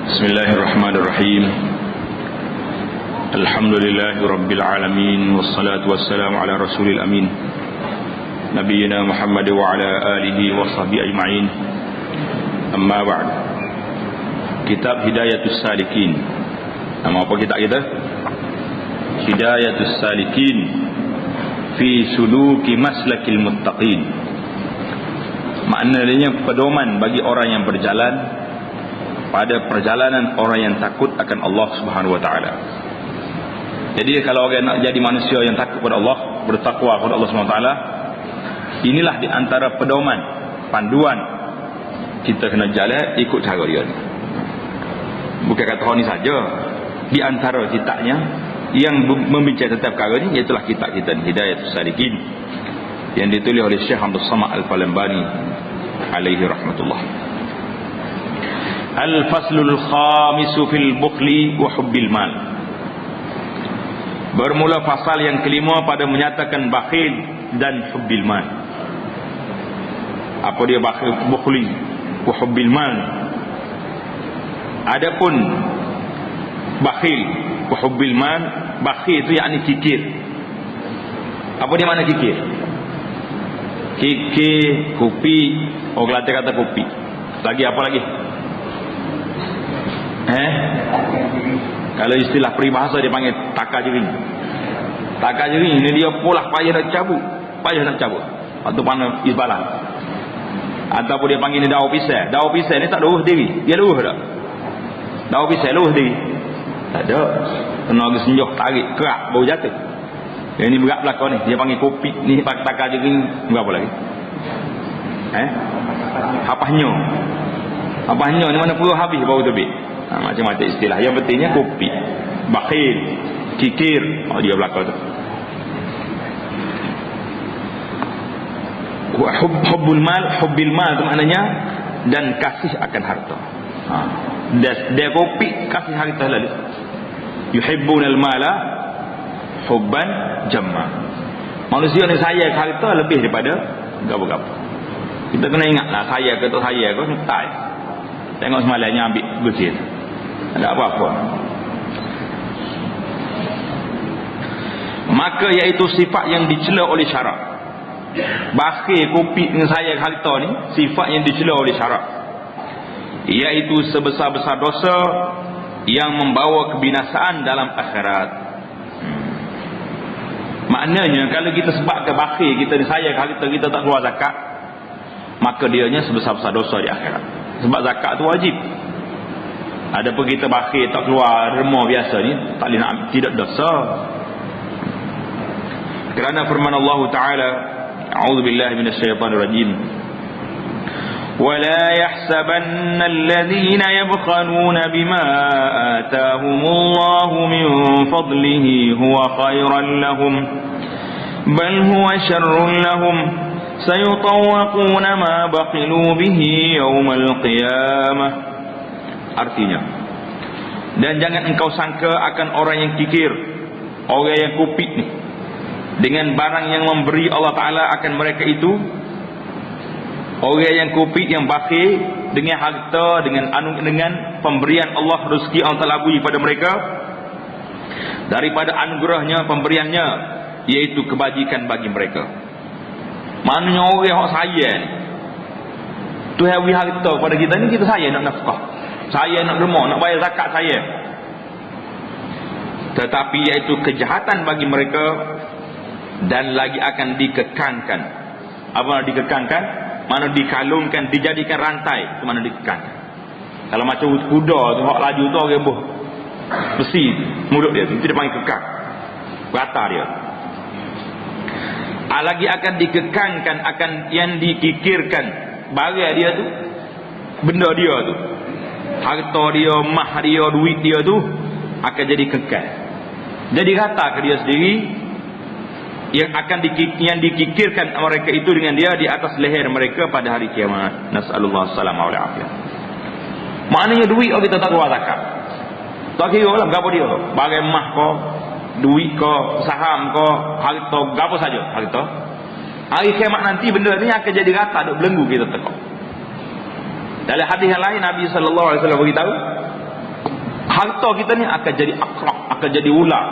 Bismillahirrahmanirrahim. Alhamdulillahi rabbil alamin, wassalatu wassalamu ala rasulil amin, nabiyyina Muhammad wa ala alihi wa sahbihi ajma'in. Amma ba'd. Kitab Hidayatus Salikin. Nama apa kitab kita? Hidayatus Salikin fi suluki maslakil muttaqin. Maknanya pedoman bagi orang yang berjalan pada perjalanan orang yang takut akan Allah Subhanahu wa taala. Jadi kalau orang nak jadi manusia yang takut kepada Allah, bertakwa kepada Allah Subhanahu wa taala, inilah di antara pedoman, panduan kita kena jalan ikut cara dia ni. Bukan kata ni saja, di antara kitabnya yang membincang tentang perkara ni ialah kitab kita Hidayatus Salikin yang ditulis oleh Syekh Abdul Samad Al-Falembani alaihi rahmatullah. Al-faslul khamisu fil bukhli wa hubbil mal. Bermula fasal yang kelima pada menyatakan bakhil dan hubbil mal. Apa dia bakhil, bukhli wa hubbil mal? Adapun bakhil wa hubbil mal, bakhil itu yakni kikir. Apa dia makna kikir? Kikir, kopi, orang Kelantan kata kopi. Lagi apa lagi? Kalau istilah peribahasa dia panggil takar jering. Takar jering ni dia polah payah nak cabut. Atau panggil isbalah. Ataupun dia panggil ni daun pisang. Daun pisang ni tak luruh diri. Dia luruh tak? Daun pisang luruh diri? Tak ada. Kena pergi senjuh, tarik, kerak, baru jatuh. Yang ni berat belakang ni. Dia panggil kopi. Ni takar jering. Berapa lagi? Hapahnya ni mana perlu habis baru terbit. Macam-macam istilah. Yang pentingnya kopi, bakhil, kikir, dia belakang tu. Hubbil mal tu maknanya dan kasih akan harta. Dia kopi kasih harta lalu. Yuhibbunal mala hubban jamma. Manusia ni sayang harta lebih daripada gapo-gapo. Kita kena ingatlah, saya ke tak saya ke tak. Tengok semalamnya ambil bersih. Tak apa-apa. Maka iaitu sifat yang dicela oleh syarak. Bakhil, kopi dengan sayang harta ni sifat yang dicela oleh syarak, iaitu sebesar-besar dosa yang membawa kebinasaan dalam akhirat. Maknanya kalau kita sebabkan bakhil, kita disayang harta, kita tak keluar zakat, maka dianya sebesar-besar dosa di akhirat. Sebab zakat tu wajib. Adapun kita bakhil tak keluar derma biasa ni, tak boleh nak, tidak dosa. Kerana firman Allah Taala, a'udzubillahi minasyaitanir rajim, وَلَا يَحْسَبَنَّ الَّذِينَ يَبْخَلُونَ بِمَا آتَاهُمُ اللَّهُ مِنْ فَضْلِهِ هُوَ خَيْرًا لَهُمْ بَلْ هُوَ شَرٌّ لَهُمْ سَيُطَوَّقُونَ مَا بَخِلُوا بِهِ يَوْمَ الْقِيَامَةِ. Artinya, dan jangan engkau sangka akan orang yang kikir, orang yang kupik ni, dengan barang yang memberi Allah Ta'ala akan mereka itu. Orang yang kupik, yang bakhil dengan harta, dengan pemberian Allah, rezeki Allah Ta'ala beri pada mereka daripada anugerahnya, pemberiannya, iaitu kebajikan bagi mereka. Maknanya orang yang saya ni, Tuhan beri harta pada kita ni, kita saya nak nafkah, saya nak derma, nak bayar zakat saya. Tetapi iaitu kejahatan bagi mereka, dan lagi akan dikekangkan. Apa nak dikekangkan? Mana dikalungkan, dijadikan rantai. Itu mana dikekangkan. Kalau macam kuda tu, hak laju tu orang buh besi mulut dia tu, itu dia panggil kekang, rata dia. Lagi akan dikekangkan, akan yang dikikirkan barang dia tu, benda dia tu, harta dia, mah dia, duit dia tu akan jadi kekal, jadi rata ke dia sendiri. Yang akan dikikirkan mereka itu dengan dia di atas leher mereka pada hari kiamat. Nas'alullah salamah wal afiyah. Maknanya duit kita tak keluar zakat, tak kira lah berapa dia, barang mah ko, duit ko, saham ko, harta, berapa saja harta. Hari kiamat nanti benda ni akan jadi rata, duk belenggu kita tekok. Dalam hadis yang lain Nabi sallallahu alaihi wasallam beritahu, harta kita ni akan jadi akrab, akan jadi ular.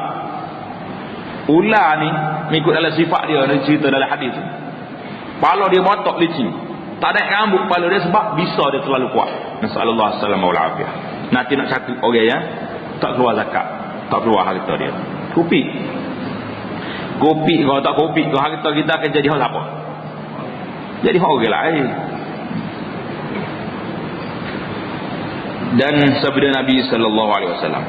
Ular ni mengikut dalam sifat dia, ada cerita dalam hadis. Kepala dia botak licin, tak ada rambut kepala dia sebab bisa dia terlalu kuat. Nasallallahu alaihi wasallam. Nanti nak cakap orang yang tak keluar zakat, tak keluar harta dia. Kopi kalau tak kopi, harta kita akan jadi hal apa? Jadi hal orang lain. Dan sabda Nabi sallallahu alaihi wasallam,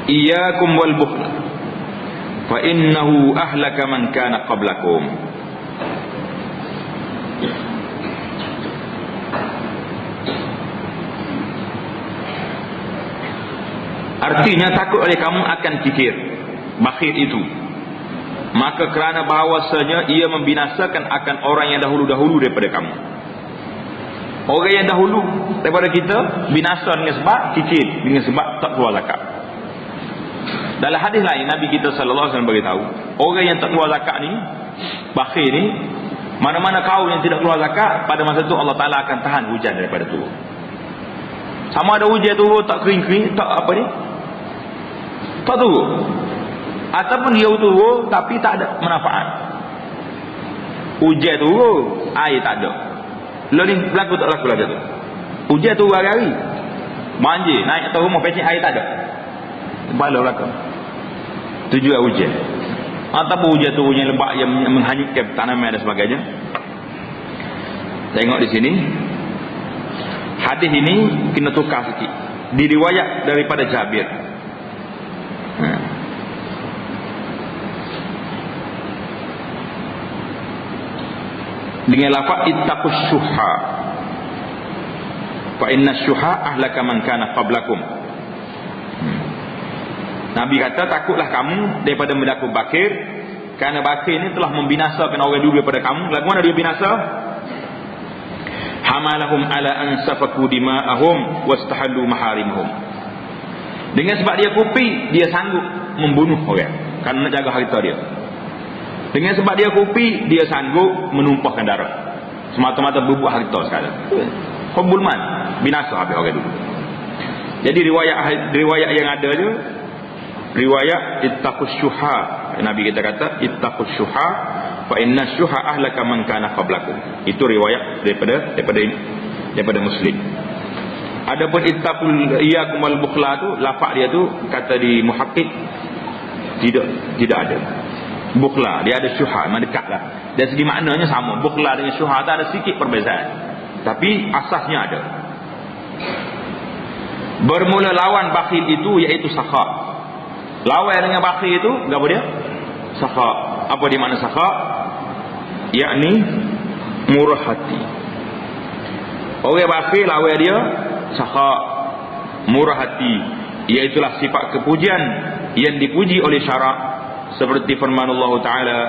iyyakum wal bukhl fa innahu ahlaka man kana qablakum. Artinya takut oleh kamu akan fikir bakhil itu, maka kerana bahawasanya ia membinasakan akan orang yang dahulu-dahulu daripada kamu. Orang yang dahulu daripada kita binasa dengan sebab fikir, dengan sebab tak keluar zakat. Dalam hadis lain Nabi kita sallallahu alaihi wasallam beritahu, orang yang tak keluar zakat ni, bakhil ni, mana-mana kaum yang tidak keluar zakat, pada masa tu Allah Taala akan tahan hujan daripada turun. Sama ada hujan turun tak kering-kering, tak apa ni, tak turun, ataupun dia turun tapi tak ada manfaat. Hujan turun, air tak ada. Lalu ni berlaku tak berlaku lagi tu. Hujan turun hari-hari, banjir, naik atas rumah, pecik air tak ada. Kepala belakang tujuan hujan, ataupun hujan turun yang lebat yang menghanyutkan tanaman dan sebagainya. Tengok di sini, hadis ini kena tukar sikit. Diriwayat daripada Jabir. Dengan lafaz ittaqus syuha fa inna syuha ahlaka man kana qablakum. Nabi kata, takutlah kamu daripada berlaku bakir, kerana bakir ini telah membinasakan orang dulu daripada kamu. Lagu mana dia binasa? Hamalahum ala an safaku dima'ahum wastahallu maharimhum. Dengan sebab dia kupi, dia sanggup membunuh orang kerana nak jaga harta dia. Dengan sebab dia kupi, dia sanggup menumpahkan darah semata-mata berbuat harta sekarang. Hubbul mal, binasa habis orang dulu. Jadi riwayat yang ada dia, riwayat ittaqus syuha. Nabi kita kata ittaqus syuha fa inna syuha ahlaka man kana qablakum. Itu riwayat daripada Muslim. Adapun ittaqul iyyakum wal bukhla tu, lafaz dia tu kata di muhakkik tidak ada. Bukhla dia ada syuha, mendekatlah. Dari segi maknanya sama. Bukhla dengan syuha tak ada sedikit perbezaan, tapi asasnya ada. Bermula lawan bakhil itu iaitu sakha. Lawan dengan bakhil itu apa dia? Sakha. Apa di makna sakha? Yakni murah hati. Orang bakhil lawan dia sakha, murah hati. Iaitulah sifat kepujian yang dipuji oleh syarak, seperti firman Allah Taala,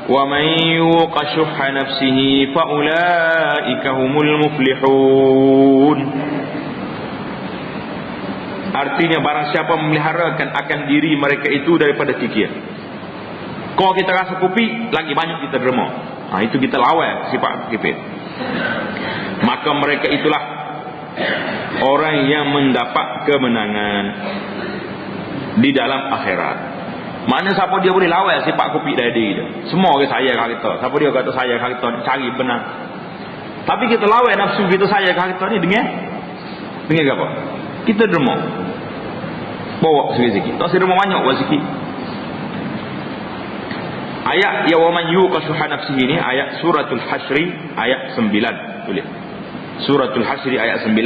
wa man yuqa shuhha nafsihi fa ulaika humul muflihun. Artinya barang siapa memeliharakan akan diri mereka itu daripada kikir. Kalau kita rasa kupi, lagi banyak kita derma. Itu kita lawan sifat kikir. Maka mereka itulah orang yang mendapat kemenangan di dalam akhirat. Mana siapa dia boleh lawan sifat kopi dari diri dia. Semua orang sayang harta. Siapa dia kata sayang harta, cari benar. Tapi kita lawan nafsu kita sayang harta ni dengan apa? Kita derma. Bawa sikit-sikit. Tak sedema banyak, bawa sikit. Ayat ya wa man yuqa shuhha nafsihi ni ayat suratul Hasyr ayat 9. Tulis. Suratul Hasyr ayat 9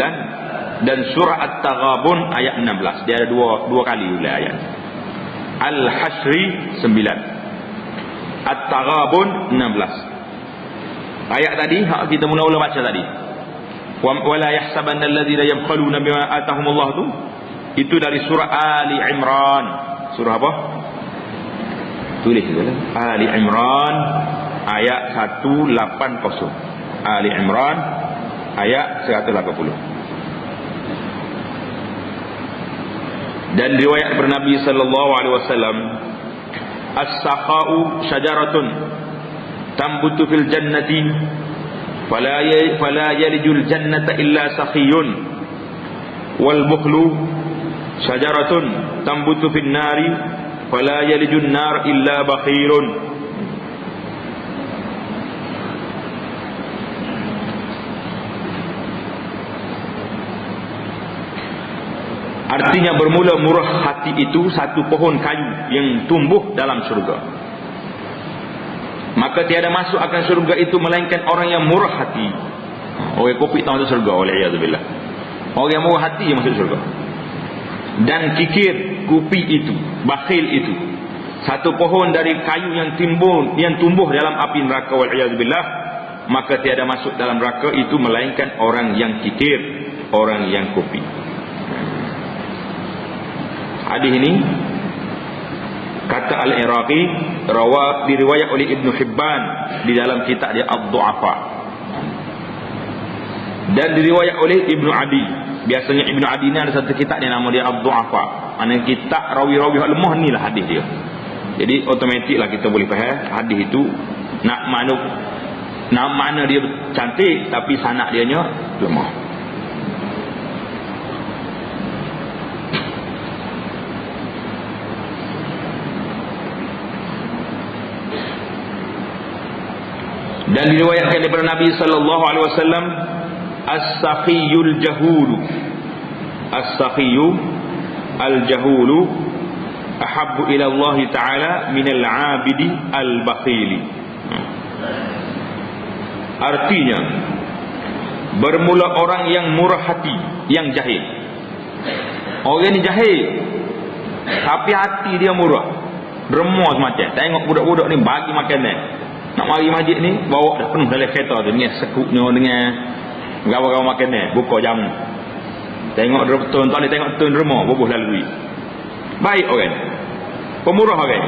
dan surah At-Taghabun ayat 16. Dia ada dua kali ulang ayat. Al-Hasyr 9, At-Taghabun 16. Ayat tadi kita mula-mula baca tadi, wala yahsabanna alladhina yabkhaluna bima atahumullah tu, itu dari surah Ali Imran. Surah apa? Tulis dulu. Ali Imran ayat 180. Ali Imran ayat 180. Dan riwayat daripada Nabi sallallahu alaihi wasallam, as-sakha'u syajaratun tambutu fil jannati fala yalijul jannata illa sakhiyun wal bukhlu syajaratun tambutu fin nari fala yalijun nar illa bakhilun. Artinya bermula murah hati itu satu pohon kayu yang tumbuh dalam syurga. Maka tiada masuk akan syurga itu melainkan orang yang murah hati. Orang kopi tak masuk syurga, waliyadzubillah. Orang yang murah hati yang masuk syurga. Dan kikir, kopi itu, bakhil itu, satu pohon dari kayu yang tumbuh dalam api neraka, waliyadzubillah. Maka tiada masuk dalam neraka itu melainkan orang yang kikir, orang yang kopi. Hadis ini kata Al-Iraqi diriwayat oleh Ibn Hibban di dalam kitab dia Ad-Du'afa, dan diriwayat oleh Ibn Adi. Biasanya Ibn Adi ni ada satu kitab dia nama dia Ad-Du'afa. Mana kitab rawi-rawi lemah ni lah hadis dia. Jadi automatik lah kita boleh faham hadis itu nak mana dia cantik tapi sanad dia nya lemah. Dan diriwayatkan daripada Nabi sallallahu alaihi wasallam, as-sakhiyul jahulu, as-sakhiyu al-jahulu ahabbu ila Allah taala min al-'abidi al-bakhili. Artinya bermula orang yang murah hati, yang jahil. Orang ni jahil tapi hati dia murah, derma semacam. Tengok budak-budak ni bagi makanan, nak mari masjid ni bawa dah penuh dalam kereta tu dengan sekupnya, dengan gawa-gawa makanan, buka jamu. Tengok betul tak boleh tengok betul derma bubuh lalui. Baik orang, pemurah orang,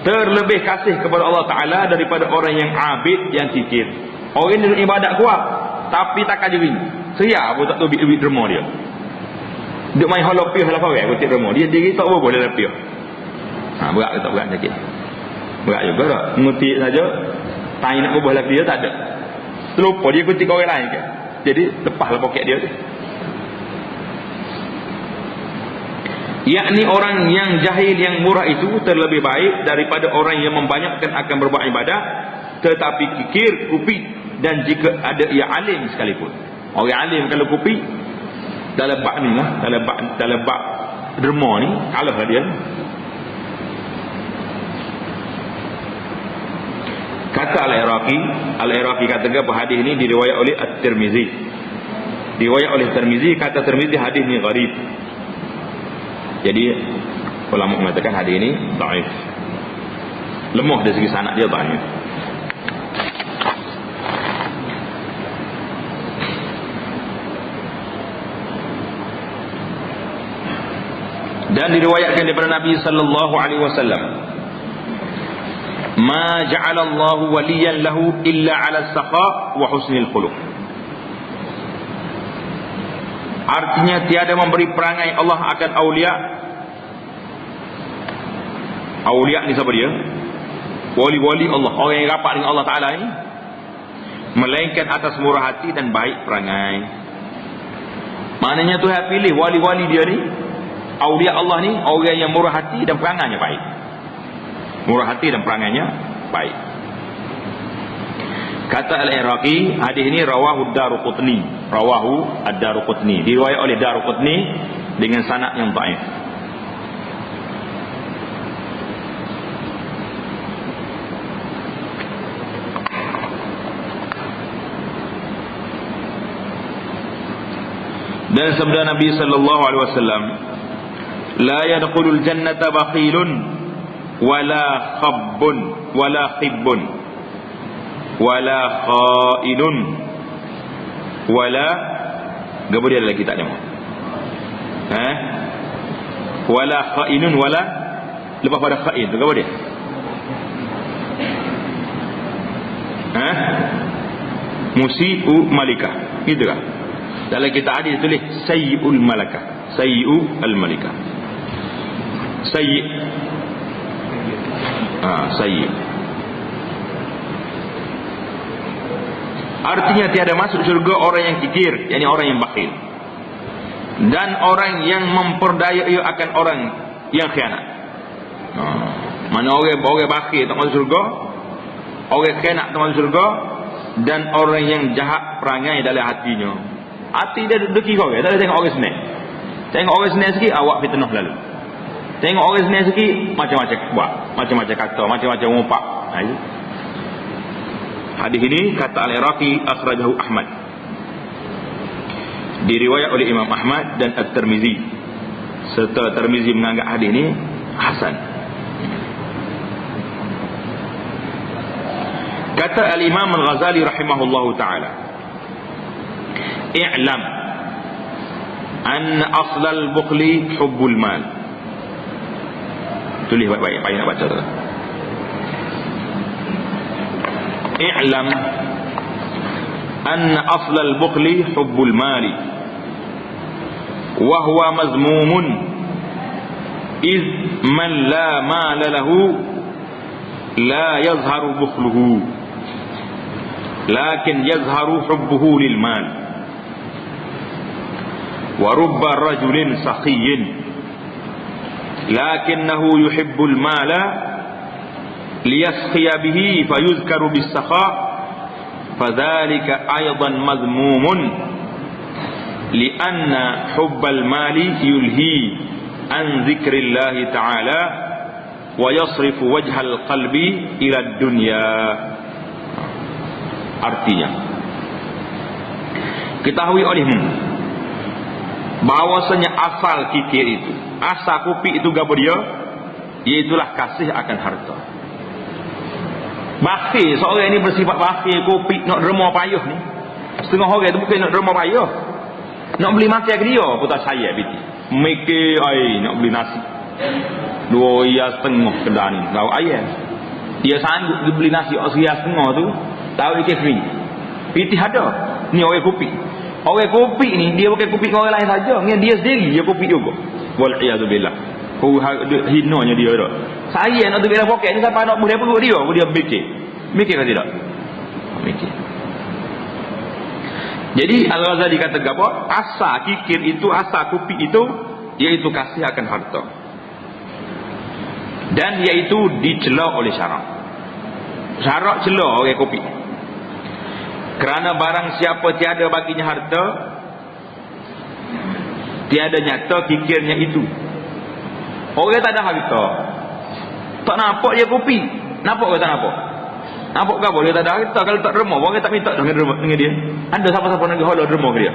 terlebih kasih kepada Allah Taala daripada orang yang abid, yang kikir. Orang ni ibadat kuat tapi takkan diri, seria pun tak tahu bit derma dia. Duk main halopiah lah orang kutip derma, dia diri tak bubuh dalam piah. Berat ke tak berat sakit? Berat juga tak? Ngutik saja tanya nak bubuh lagi dia tak ada. Terlupa dia kutik orang lain ke. Jadi lepaslah poket dia tu. Yakni orang yang jahil, yang murah itu terlebih baik daripada orang yang membanyakkan akan berbuat ibadah tetapi kikir, kupi, dan jika ada ia alim sekalipun. Orang alim kalau kupi dalam bab ni lah, dalam bab derma ni kalah dia. Kata Al-Iraqi katakan hadis ini diriwayat oleh At-Tirmizi. Diriwayat oleh Tirmizi, kata Tirmizi hadis ini gharib. Jadi ulama mengatakan hadis ini dhaif. Lemah dari segi sanad dia dhaif. Dan diriwayatkan daripada Nabi sallallahu alaihi wasallam, ma ja'ala Allah waliyan lahu illa 'ala as-sakha wa husnil khuluq. Artinya tiada memberi perangai Allah akan aulia. Aulia ni siapa dia? Wali-wali Allah, orang yang rapat dengan Allah Taala ini, melainkan atas murah hati dan baik perangai. Maknanya Tuhan pilih wali-wali dia ni, aulia Allah ni, orang yang murah hati dan perangainya baik. Murah hati dan perangainya baik. Kata Al-Iraqi, hadis ini rawahu Ad-Daruqutni. Rawahu Ad-Daruqutni, diriwayat oleh Daruqutni dengan sanad yang dhaif. Dan sabda Nabi sallallahu alaihi wasallam, la yadkhulul jannata bakhilun wala khabbun wala khibbun wala khainun wala, gapo dia lagi tak ada. Wala khainun wala, lepas pada khain tu gapo dia? Musiu malikah, gitu kan? Dalam kitab hadis tulis sayyi'ul malakah, sayyi'ul malikah, sayyi', sayyi'. Artinya tiada masuk syurga orang yang kikir, yakni orang yang bakhil. dan orang yang memperdaya akan orang yang khianat. Mana orang bakhil tak masuk syurga, orang khianat tak masuk syurga, dan orang yang jahat perangai dalam hatinya. Hati dia deki kau tak ada tengok orang senang. Tengok orang senang sikit awak fitnah lalu. Tengok orang senang sikit macam-macam buat, macam-macam kata, macam-macam umpak. Hadis ini kata Al-Iraqi akhrajahu Ahmad, diriwayat oleh Imam Ahmad dan At-Tirmizi, serta Tirmizi menganggap hadis ini hasan. Kata Al-Imam Al-Ghazali rahimahullahu ta'ala, i'lam anna aslal bukhli hubbul mal. Tulis baik-baik, payah nak baca tu. i'lam anna aslal bukhli hubbul mali wa huwa mazmumun iz man la mala lahu la yazharu bukhluhu lakin yazharu hubbuhu lil mal wa rubba rajulin sakhiyyin lakinnahu yuhibbul mala liyaskhiya bihi fayuzkaru bis sakha fadzalika aidan mazmumun lianna hubbal mali yulhi an dzikrillahi ta'ala wa yasrifu wajhal qalbi ila dunya. Artinya, ketahui olehmu bahwasanya asal kikir itu, asal kopi itu gapo dia, iaitulah kasih akan harta. Bakhil, seorang ini bersifat bakhil, kopi nak derma payah ni. Setengah orang tu bukan nak derma payah, nak beli makan ke dia putar saya biti. Mikir ai nak beli nasi 2,5 kedai ni tahu ayam. Dia sanggup beli nasi 2,5 tu, tahu dia free. Pitih ada. Ni orang kopi. Orang kopi ni dia bukan kopi orang lain saja, dia sendiri dia kopi juga. Wal iyadzubillah. Hinanya dia dah. Saya nak tu bila poket ni siapa nak boleh perut dia mikir. Mikir ke tidak? Mikir. Jadi Al-Ghazali kata apa? Asal kikir itu, asal kopi itu, iaitu kasih akan harta. Dan iaitu dicela oleh syarak. Syarak cela orang kopi. Kerana barang siapa tiada baginya harta, tiada nyata kikirnya itu. Orang tak ada harta, tak nampak dia kopi. Nampak ke tak nampak? Nampak ke apa dia tak ada harta? Kalau tak derma, orang tak minta dengan dia. Ada siapa-siapa nak pergi hola derma ke dia?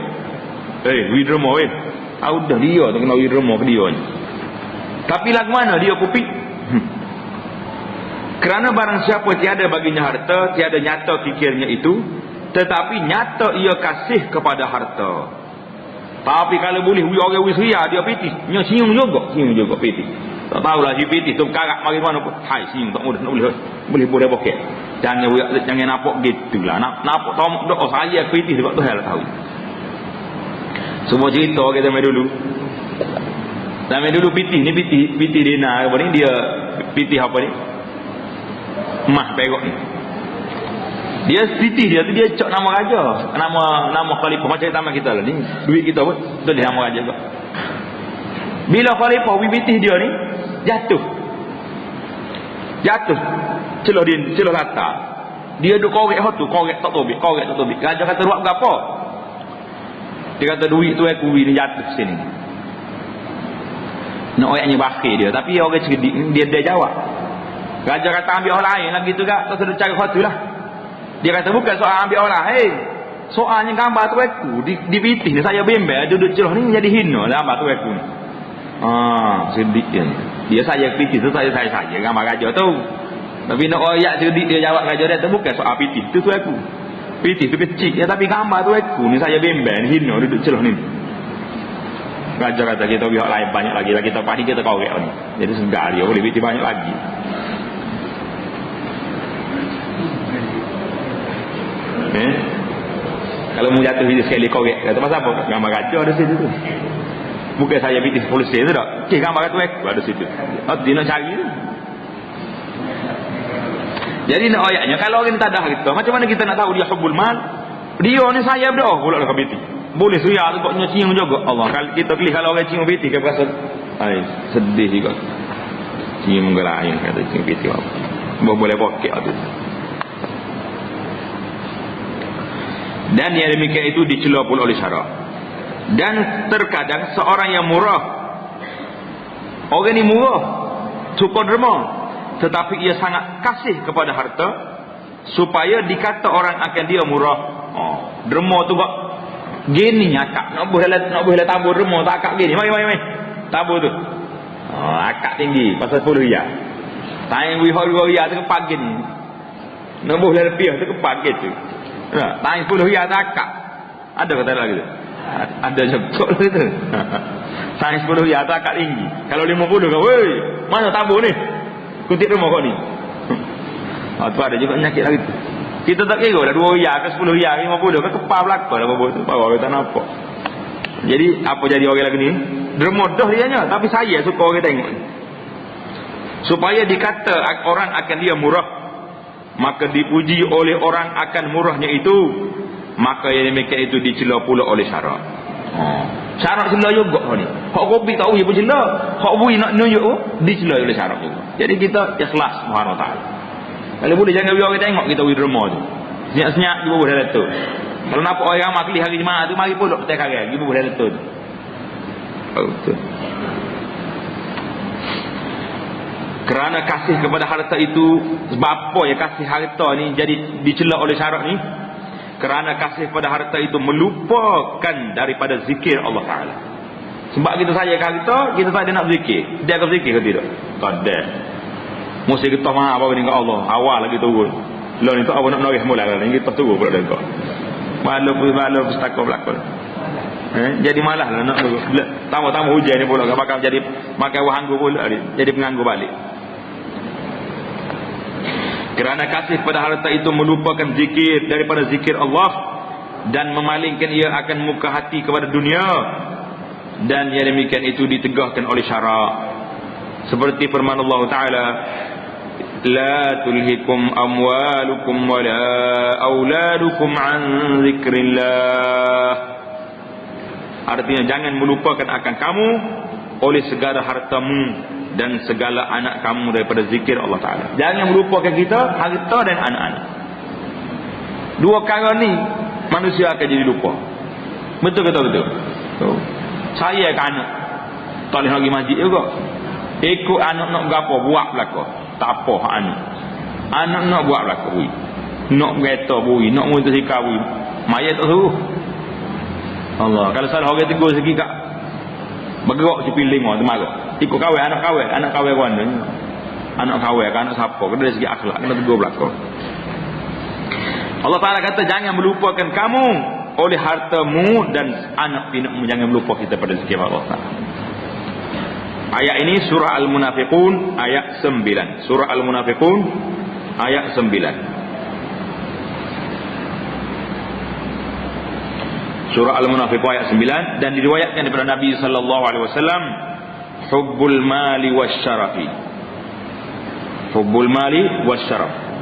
We derma udah dia tak kena we derma ke dia ni. Tapi lagu mana dia kopi? Kerana barang siapa tiada baginya harta, tiada nyata fikirnya itu, tetapi nyata ia kasih kepada harta. Tapi kalau boleh orang wisria dia pitih, nya senyum juga pitih. Tak tahulah si pitih tu karak mari mana pun. Hai senyum tak mudah nak boleh poket. Jangan nampak gitulah. Nampak tomok doa saya pitih sebab tu hal tahu. Semua cerita kita main dulu. Zaman dulu pitih Dina apa ni, dia pitih apa ni? Mah perak ni. Dia pitih dia tu dia cok nama raja, nama khalifah macam taman kita lah ni. Duit kita pun tu dia nama raja juga. Bila khalifah pitih dia ni jatuh. Celah rata. Dia duk korek tak tobik. Raja kata ruak berapa? Dia kata duit tu aku ni jatuh sini. Nak orangnya bakhil dia, tapi orang cerdik dia jawab. Raja kata ambil orang lain lagi tu tak sedar cara khatu lah. Dia kata bukan soal ambil orang lain, soalnya gambar tu aku dipitih ni saya bimbel duduk celah ni jadi hina gambar tu aku ni. Cerdik dia saya pitih tu saya gambar raja tu. Tapi nak royak cerdik dia jawab raja dia tu bukan soal pitih tu aku. Pitih tu kecil ya, tapi gambar tu aku ni saya bimbel hina duduk celah ni. Raja kata kita pihak lain banyak lagi kita pasti kita korek ni. Jadi segar dia boleh pitih banyak lagi. Kalau mau jatuh video sekali korek kata pasal apa? Gambar raja ada situ tu. Bukan saya pitih polisi tu tak. Gambar raja aku ada situ. Dia nak cari tu. Jadi nak ayatnya kalau orang tak ada harta, macam mana kita nak tahu dia hubbul mal? Dia ni saya berdoa pula nak pitih. boleh suya tu kok cium juga. Allah, kalau kita pilih kalau orang cium piti ke rasa sedih juga. Cium ke lain kata cium piti apa. Boleh pokek tu. Dan yang demikian itu dicela pula oleh syarak. Dan terkadang seorang yang murah, orang ni murah, suka derma, tetapi ia sangat kasih kepada harta, supaya dikata orang akan dia murah. Derma tu kok gini akak, nak boleh tabur derma tak akak gini. Mari tabur tu. Akak tinggi pasal 10 riyal. Tang wi riyal tu kepak gini. Nak boleh lebih tu kepak gitu. Nah, tang 10 riyal tak akak. Ada kata lagi tu. Ada juga gitu. Tang 10 riyal tak akak tinggi. Kalau 50 kau, woi, mana tabur ni? Kuntit derma kau ni. Tu ada juga penyakit lagi tu. Kita tak kira dah 2 riyal ke 10 riyal 50 ke kepal belaka dah apa tu. Bawa kita nampak. Jadi apa jadi orang lagi ni? Derma dah dianya, tapi saya suka orang tengok. Supaya dikata orang akan dia murah, maka dipuji oleh orang akan murahnya itu, maka yang demikian itu dicela pula oleh syarak. Syarak cela juga ni. Hak kopi tak uji pun cela, hak bui nak nunjuk dicela oleh syarak juga. Jadi kita ikhlas Subhanahu wa taala. Kalau boleh jangan biar orang tengok kita derma tu. Senyap-senyap juga boleh letup. Kalau nampak orang ramai kelih hari Jumaat tu, mari pulak petai karang, juga boleh letup. Betul. Kerana kasih kepada harta itu, sebab apa ya kasih harta ni jadi dicela oleh syarak ni? Kerana kasih pada harta itu melupakan daripada zikir Allah Ta'ala. Sebab kita saja harta, kita saja nak zikir. Dia akan zikir ke tidak? Tak ada. Mesti kita maaf apa dengan Allah. Awal lagi turun. Lalu ni tu apa nak menawih mula lagi. Kita turun pula dengan kau. Malu pustaka belakang. Jadi malah lah nak tamu-tamu hujan ni pula. Bakal jadi makan wahanggu pula. Jadi penganggur balik. Kerana kasih pada harta itu melupakan zikir daripada zikir Allah. Dan memalingkan ia akan muka hati kepada dunia. Dan yang demikian itu ditegahkan oleh syarak. Seperti firman Allah Ta'ala, la tulhikum amwalukum wala auladukum an zikrillah. Artinya jangan melupakan akan kamu oleh segala hartamu dan segala anak kamu daripada zikir Allah Ta'ala. Jangan melupakan kita, harta dan anak-anak. Dua perkara ni manusia akan jadi lupa. Betul kata betul. Saya ke anak tak boleh pergi masjid juga. Ikut anak nak gapo buat belaka. Tak apa hak anak nak buat belaka bui. Nak kereta bui, nak motosikal bui. Mayat tak suruh. Allah, kalau salah orang tegur sikit kak bergerak si pilih tu marah. Ikut kawan, anak kawan mana? Anak kawan ke anak siapa? Kena dari segi akhlak, kena tegur belaka. Allah Ta'ala kata jangan melupakan kamu oleh hartamu dan anak pinakmu, jangan melupa kita pada zikir Allah Ta'ala. Ayat ini surah Al-Munafiqun ayat 9. Surah Al-Munafiqun ayat 9. Surah Al-Munafiqun ayat 9. Dan diriwayatkan daripada Nabi sallallahu alaihi wasallam, hubbul mali wasyarafi. Hubbul mali wasyaraf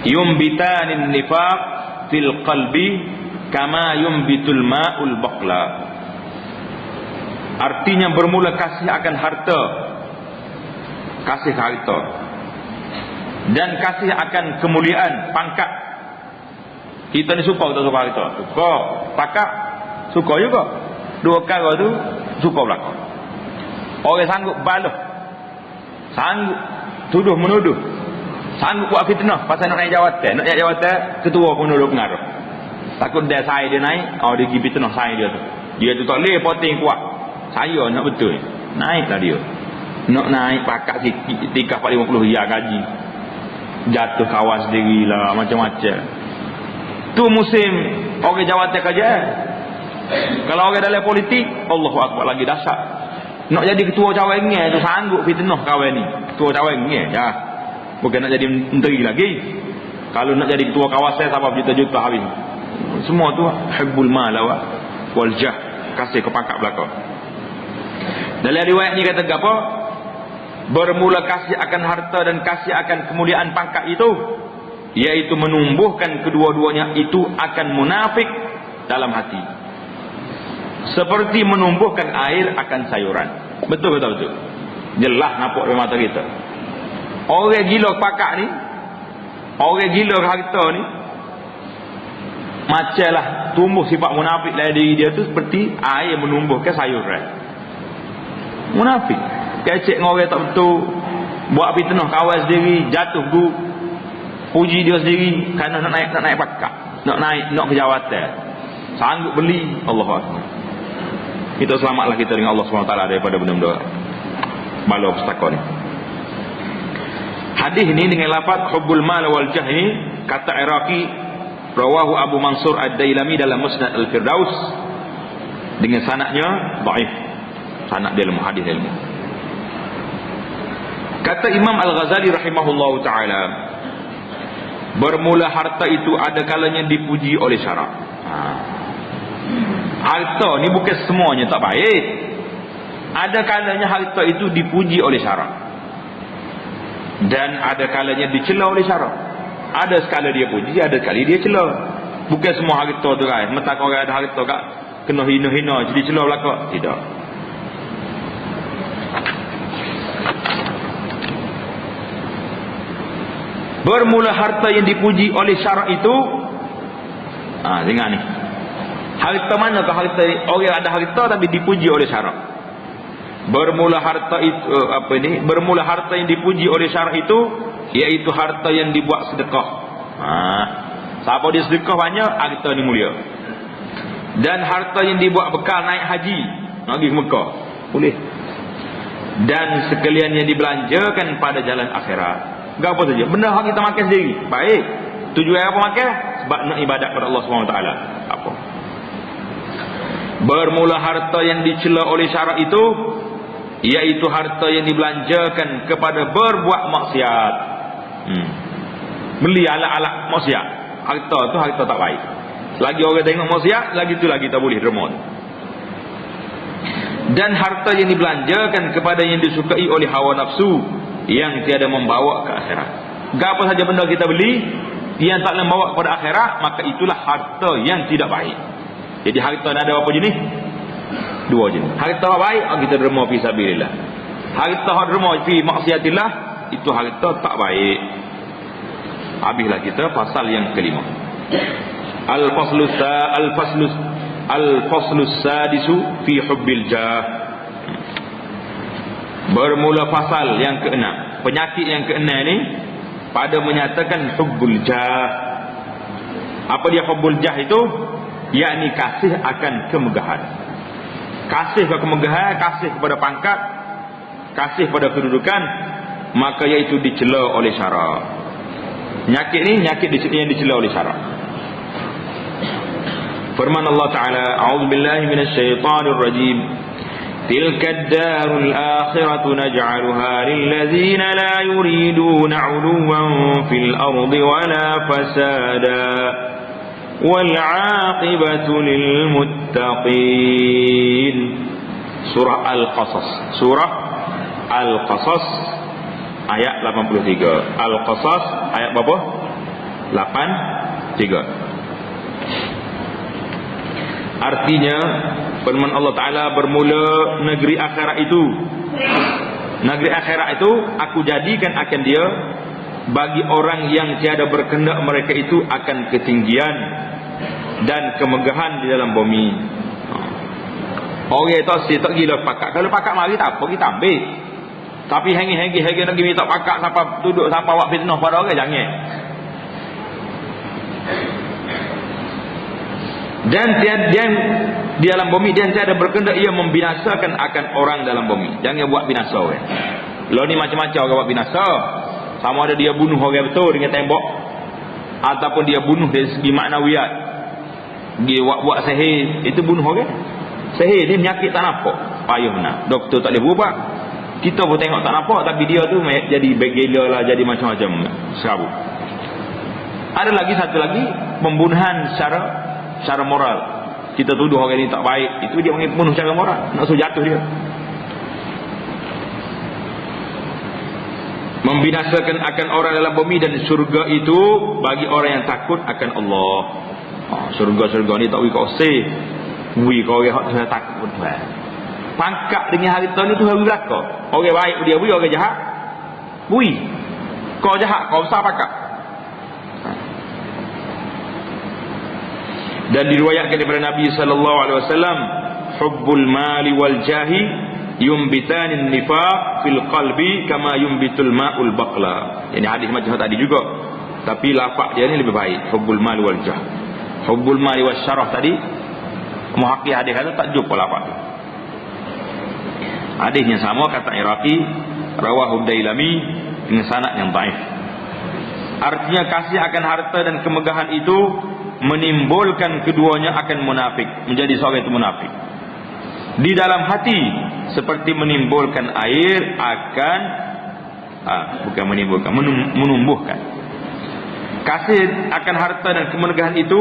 yumbitanin nifaq fil qalbi kama yumbitul ma'ul baqla. Artinya bermula kasih akan harta, kasih harta, dan kasih akan kemuliaan pangkat. Kita ni suka atau suka harta? Suka. Pangkat suka juga. Dua perkara tu suka belaka. Orang sanggup balas, sanggup tuduh menuduh, sanggup buat fitnah pasal nak naik jawatan. Nak naik jawatan, ketua pun duduk pengaruh. Takut dia saya dia naik, dia pergi fitnah saya dia tu. Dia tu tak boleh poting kuat. Saya nak betul naiklah dia. Nak naik pakat sikit 3-50 riyal gaji. Jatuh kawan sendirilah, macam-macam. Tu musim orang jawatan kerja. Kalau orang dalam politik, Allahu Akbar lagi dahsyat. Nak jadi ketua cawangan tu sanggup fitnah kawan ni. Ketua cawangan ya. Bukan nak jadi menteri lagi. Kalau nak jadi ketua kawasan sampai juta-juta habis. Semua tu hubbul mal wal jah, kasih ke pangkat belakang. Dalam riwayat ni kata apa? Bermula kasih akan harta dan kasih akan kemuliaan pangkat itu, yaitu menumbuhkan kedua-duanya itu akan munafik dalam hati. seperti menumbuhkan air akan sayuran. Betul. Jelas nampak dalam mata kita. Orang gila pakak ni, orang gila harta ni, macamlah tumbuh sifat munafik dalam diri dia tu seperti air menumbuhkan sayuran. Munafik kecek dengan orang tak betul, buat fitnah kawan sendiri, jatuh guru, puji dia sendiri kerana nak naik pakak, nak ke jawatan, sanggup beli. Allahu Akbar. Kita selamatlah kita dengan Allah SWT daripada benda-benda bala pustaka ni. Hadis ni dengan lafaz hubbul mal wal jah ni, kata Iraqi, rawahu Abu Mansur Ad-Dailami dalam Musnad Al-Firdaus, dengan sanadnya dhaif. Sanad dia lemah, hadis dia lemah. Kata Imam Al-Ghazali rahimahullahu taala, bermula harta itu ada kalanya dipuji oleh syarak. Harta ni bukan semuanya tak baik. Ada kalanya harta itu dipuji oleh syarak, dan ada kalanya dicela oleh syarak. Ada sekala dia puji, ada sekali dia cela. Bukan semua harta tu kan, mentang orang ada harta kat kena hina-hina jadi cela belaka. Tidak. Bermula harta yang dipuji oleh syarak itu, dengar ni, harta manakah harta orang ada harta tapi dipuji oleh syarak? Bermula harta itu bermula harta yang dipuji oleh syarak itu, iaitu harta yang dibuat sedekah. Siapa dia sedekah banyak, harta ni mulia. Dan harta yang dibuat bekal naik haji, nak pergi ke Mekah, boleh. Dan sekalian yang dibelanjakan pada jalan akhirat. Apa saja benda hak kita makan sendiri, baik. Tujuan apa makan? Sebab nak ibadat kepada Allah SWT. Apa? Bermula harta yang dicela oleh syarak itu, iaitu harta yang dibelanjakan kepada berbuat maksiat. Beli alat-alat maksiat. Harta tu harta tak baik. Lagi orang tengok maksiat, lagi tu lagi tak boleh remon. Dan harta yang dibelanjakan kepada yang disukai oleh hawa nafsu, yang tiada membawa ke akhirat. Apa saja benda kita beli yang tak membawa kepada akhirat, maka itulah harta yang tidak baik. Jadi harta ada apa jenis? Dua jenis. Harta baik kita derma fi sabilillah. Harta derma fi maksiatillah, itu harta tak baik. Habislah kita pasal yang kelima. Al-faslu sadisu fi hubbil jah. Bermula pasal yang keenam. Penyakit yang keenam ni pada menyatakan hubbul jah. Apa dia hubbul jah itu? Yakni kasih akan kemegahan. Kasih kepada kemegahan, kasih kepada pangkat, kasih pada kedudukan, maka iaitu dicela oleh syarak. Penyakit ni penyakit yang dicela oleh syarak. Firman Allah Ta'ala, a'udzubillahi minasyaitanir rajim. تلك الدار الآخرة نجعلها للذين لا يريدون علوا في الأرض ولا فسادا والعاقبة للمتقين. Surah Al-Qasas. Surah Al-Qasas ayat 83. Al-Qasas ayat berapa? 83. Artinya firman Allah Ta'ala, bermula negeri akhirat itu, negeri akhirat itu aku jadikan akan dia bagi orang yang tiada berkehendak mereka itu akan ketinggian dan kemegahan di dalam bumi. Orang itu tak gila pakak. Kalau pakak mari tak apa, kita ambil. Tapi hengi-hengi nak minta pakak sampai duduk sampai awak fitnah pada orang, jangan. Dan di dalam bumi dia tiada berkehendak ia membinasakan akan orang dalam bumi. Jangan buat binasa orang. Lo ni macam-macam orang buat binasa. Sama ada dia bunuh orang betul dengan tembok, ataupun dia bunuh dari segi maknawiyat. Dia buat sihir, itu bunuh orang. Sihir ni penyakit tak nampak, payah nak. Doktor tak boleh berubah. Kita pun tengok tak nampak, tapi dia tu jadi begila lah, jadi macam-macam serabut. Ada lagi satu lagi, pembunuhan secara moral. Kita tuduh orang ini tak baik, itu dia panggil bunuh secara moral, nak suruh jatuh dia. Membinasakan akan orang dalam bumi, dan surga itu bagi orang yang takut akan Allah. Surga-surga ni tak boleh kau save. Wui kau orang hak tu takut Tuhan. Pangkat dengan harta ni tu hari belaka. Orang baik dia wui, orang jahat wui. Kau jahat, kau besar pangkat. Dan diriwayatkan daripada Nabi sallallahu alaihi wasallam, hubbul mali wal jahi yumbitanin nifaq fil qalbi kama yumbitul ma'ul baqla. Ini hadis macam tadi juga, tapi lafaz dia ni lebih baik, hubbul mali wal jah. Hubbul mali was syaraf tadi muhaqqi hadis kata tak jumpa lafaz tu. Hadisnya sama kata Iraqi, rawahu Dailami dengan sanad yang dhaif. Artinya kasih akan harta dan kemegahan itu menimbulkan keduanya akan munafik, menjadi seorang itu munafik. Di dalam hati seperti menimbulkan air akan bukan menimbulkan, menumbuhkan. Kasih akan harta dan kemegahan itu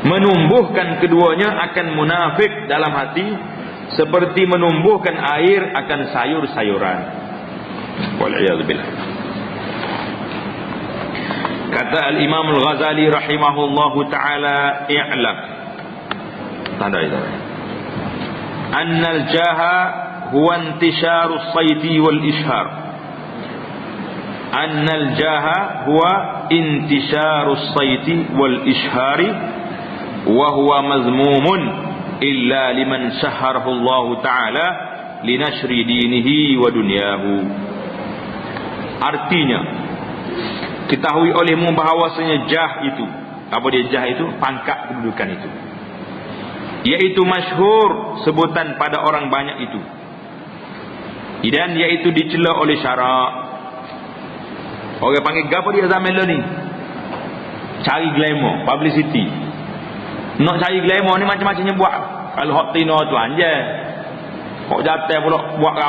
menumbuhkan keduanya akan munafik dalam hati seperti menumbuhkan air akan sayur-sayuran. Wal'iyadzubillah. Kata Al-Imam Al-Ghazali rahimahullahu ta'ala, i'lam, tanda itu, annal jaha huwa intisharu sayti wal ishar. Annal jaha huwa intisharu sayti wal ishari wa huwa mazmumun illa liman syahharahu Allah ta'ala linashri dinihi wa dunyahu. Artinya, ketahui olehmu bahawasanya jah itu, apa dia jah itu? Pangkat kedudukan itu, yaitu masyhur sebutan pada orang banyak itu, dan yaitu dicela oleh syarak. Orang panggil apa dia zaman ni? Cari glamour, publicity. Nak cari glamour ni macam-macamnya buat. Kalau hot tino tu anjay, kok jatuh pula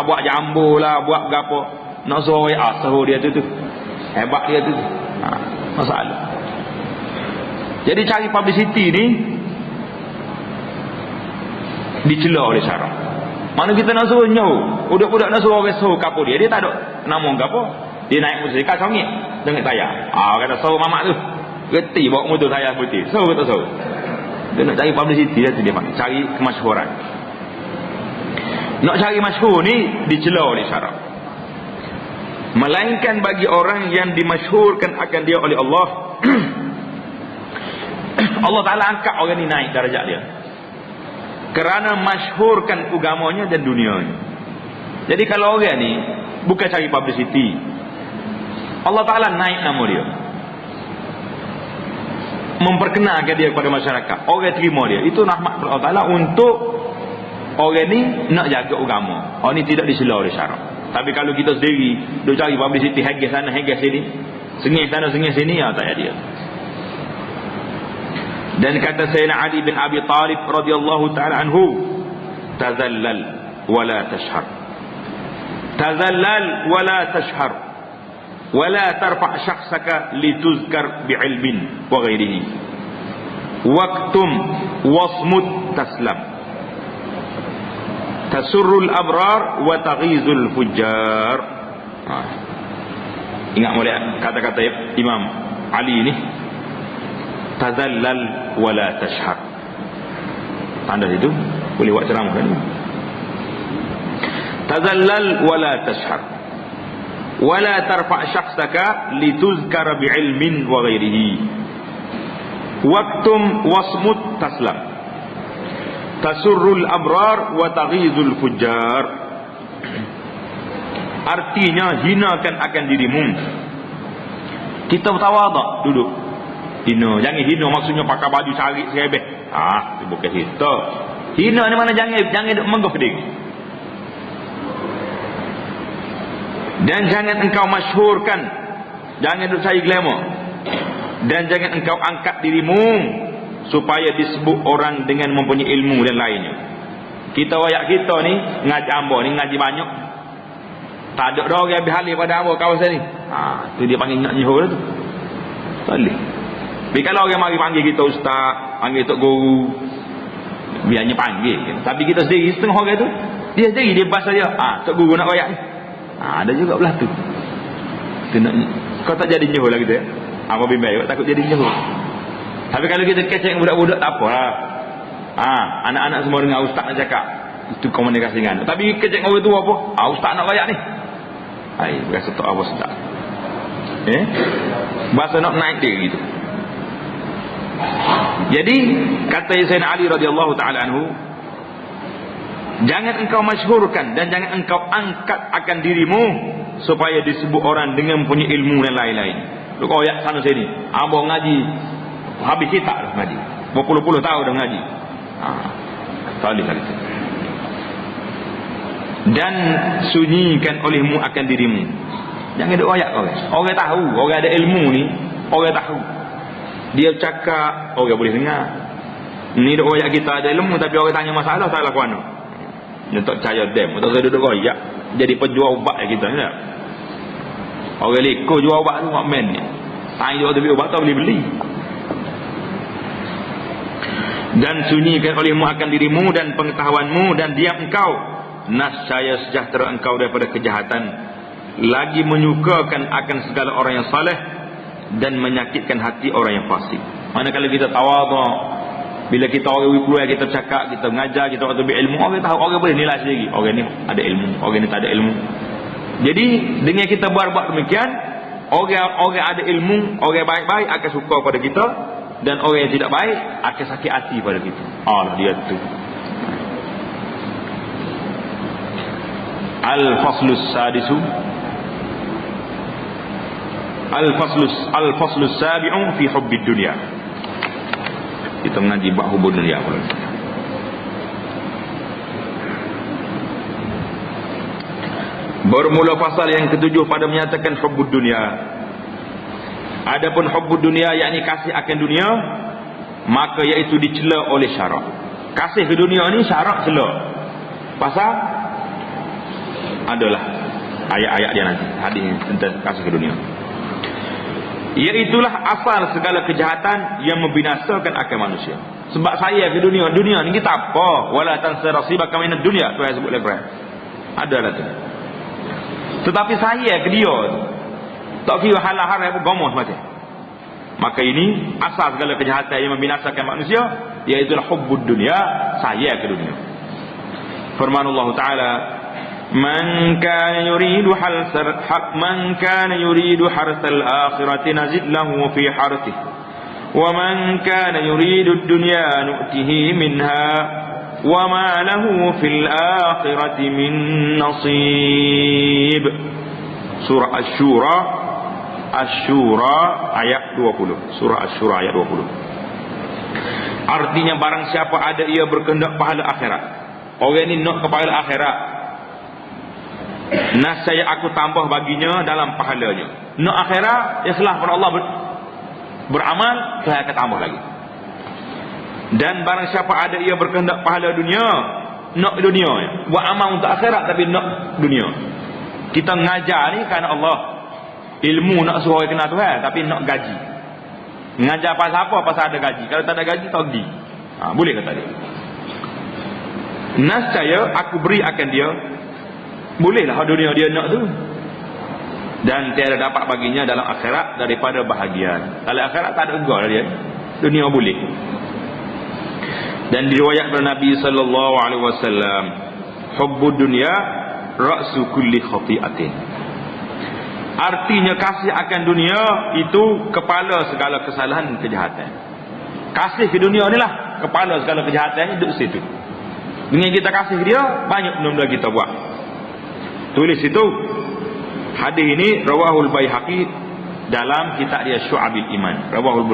buat jambu lah, buat gapo. Nak suruh suruh dia tu hebat dia tu. Masalah. Jadi cari publicity ni dicela oleh syarak. Mana kita nak suruh nyahu, budak-budak nak suruh orang suruh kapo dia tak ada nama gapo. Dia naik motosikal songit dengan tayar. Kata suruh mamak tu. Reti bawa motor tayar putih. Suruh tak suruh. Dia nak cari publicity dia tu, dia cari kemasyhuran. Nak cari masyhur ni dicela oleh syarak. Melainkan bagi orang yang dimasyhurkan akan dia oleh Allah. Allah Ta'ala angkat orang ni, naik darjat dia kerana masyhurkan agamanya dan dunianya. Jadi kalau orang ni bukan cari publicity, Allah Ta'ala naik nama dia, memperkenalkan dia kepada masyarakat, orang terima dia. Itu rahmat Allah Ta'ala untuk orang ni nak jaga agama. Orang ni tidak disela oleh syarak. Tapi kalau kita sendiri duk cari publicity, hegeh sana hegeh sini, sengih sana sengih sini, tak ada dia. Dan kata Sayyidina Ali bin Abi Talib radhiyallahu ta'ala anhu, tazallal wala tashhar, tazallal wala tashhar, wala tarfa' syakhsaka lituzkar bi'ilmin wa ghairihi, waqtum wasmut taslam, tasurrul abrar wa taghizul fujjar. Ingat boleh kata-kata Imam Ali ni, tazallal wala tashhar. Tanda itu boleh buat ceramah kan? Tazallal wala tashhar, wala tarfa' syakhsaka lituzkara bi'ilmin wa ghairihi, waqtum wasmut taslam, tasurrul abrar wa taghizul fujjar. Artinya, hinakan akan dirimu. Kita bertawaduk, duduk hina. Jangan hina maksudnya pakai baju cari serebeh. Itu bukan kita. Hina ni mana jangan menggah diri. Dan jangan engkau masyhurkan, jangan duk cari glamour, dan jangan engkau angkat dirimu supaya disebut orang dengan mempunyai ilmu dan lainnya. Kita wayak kita ni ngaji ambo ni, ngaji banyak, tak ada orang yang berhalih pada ambo kawasan ni. Tu dia panggil nak nyuhur tu. Tak boleh. Tapi kalau orang mari panggil kita ustaz, panggil tok guru, biarnya panggil. Tapi kita sendiri setengah orang tu, dia sendiri dia bahasa dia, tok guru nak wayak ni. Ada juga belah tu. Kau tak jadi nyuhur lah kita ya. Apa bimbang takut jadi nyuhur. Tapi kalau kita kecek budak-budak tak apalah. Anak-anak semua dengar ustaz nak cakap. Itu komunikasi dengan. Tapi kecek orang tu apa? Ustaz nak rayak ni. Berasa tak apa sedap. Bahasa nak naik dia gitu. Jadi kata Sayyidina Ali radhiyallahu taala anhu, jangan engkau masyhurkan dan jangan engkau angkat akan dirimu supaya disebut orang dengan punya ilmu dan lain-lain. Lu kau ayat sana sini, abang ngaji habis kita dah ngaji. Berpuluh-puluh tahun dah ngaji. Kali. Dan sunyikan olehmu akan dirimu. Jangan ada ayat kau. Orang tahu, orang ada ilmu ni, orang tahu. Dia cakap, orang boleh dengar. Ni dok ayat kita ada ilmu tapi orang tanya masalah tak laku anu. Dia tak percaya dem, tak duduk ayat. Jadi penjual ubat kita ni tak. Orang leko jual ubat tu mak men ni. Tanya jual tu ubat tak boleh beli. Dan sunyikan olehmu akan dirimu dan pengetahuanmu dan diam engkau, nascaya sejahtera engkau daripada kejahatan, lagi menyukakan akan segala orang yang saleh dan menyakitkan hati orang yang fasik. Manakala kita tawadhu, bila kita orang keluar kita cakap, kita mengajar, kita orang berilmu, orang tahu, orang boleh nilai sendiri. Orang ni ada ilmu, orang ni tak ada ilmu. Jadi dengan kita buat demikian, orang ada ilmu, orang baik-baik akan suka pada kita, dan orang yang tidak baik akan sakit hati pada kita. Dia tu. Al-faslus sadisu, Al-faslus sabi'u fi hubbid dunya. Kita mengaji bab hubud dunia pula. Bermula fasal yang ketujuh pada menyatakan hubbud dunia. Adapun hubbud dunia, yakni kasih akan dunia, maka iaitu dicela oleh syarak. Kasih ke dunia ni syarak cela. Pasal adalah ayat-ayat dia nanti hadis tentang kasih ke dunia. Iaitulah asal segala kejahatan yang membinasakan akal manusia. Sebab saya ke dunia ni kita apa? Wala tansa nasibaka minad dunya, tu yang sebut lepas. Adalah tu. Tetapi saya ke dia tu tak kira hal-hal yang bergomos macam. Maka ini asal segala kejahatan yang membinasakan manusia, iaitulah hubbud dunya, saya ke dunia. Firman Allah Taala, Man kana yuridu harsal akhirati nazid lahu fi harsihi wa man kana yuridu ad-dunya nu'tihi minha wa ma lahu fil akhirati min nasib. Surah Asy-Syura ayat 20. Surah Asy-Syura ayat 20. Artinya barang siapa ada ia berkehendak pahala akhirat. Orang ni nak kepada akhirat, nascaya aku tambah baginya dalam pahalanya. Nak akhirat, ikhlas pada Allah, beramal, saya akan tambah lagi. Dan barang siapa ada ia berkehendak pahala dunia, nak dunia, buat amal untuk akhirat tapi nak dunia. Kita mengajar ni kerana Allah. Ilmu nak suruh orang kenal Tuhan, tapi nak gaji. Mengajar pasal apa? Pasal ada gaji. Kalau tak ada gaji, tak pergi. Boleh kata dia. Nascaya aku beri akan dia. Bolehlah dunia dia nak tu. Dan tiada dapat baginya dalam akhirat daripada bahagian. Kalau akhirat tak ada gol dia. Dunia boleh. Dan diriwayat dari Nabi sallallahu alaihi wasallam, hubbud dunya ra'su kulli khati'atin. Artinya kasih akan dunia itu kepala segala kesalahan kejahatan. Kasih ke dunia ni lah kepala segala kejahatan, duduk situ. Dengan kita kasih dia, banyak benda kita buat. Tulis itu. Hadis ini rawahul Baihaqi dalam kitab dia Syu'abil Iman. Rawahul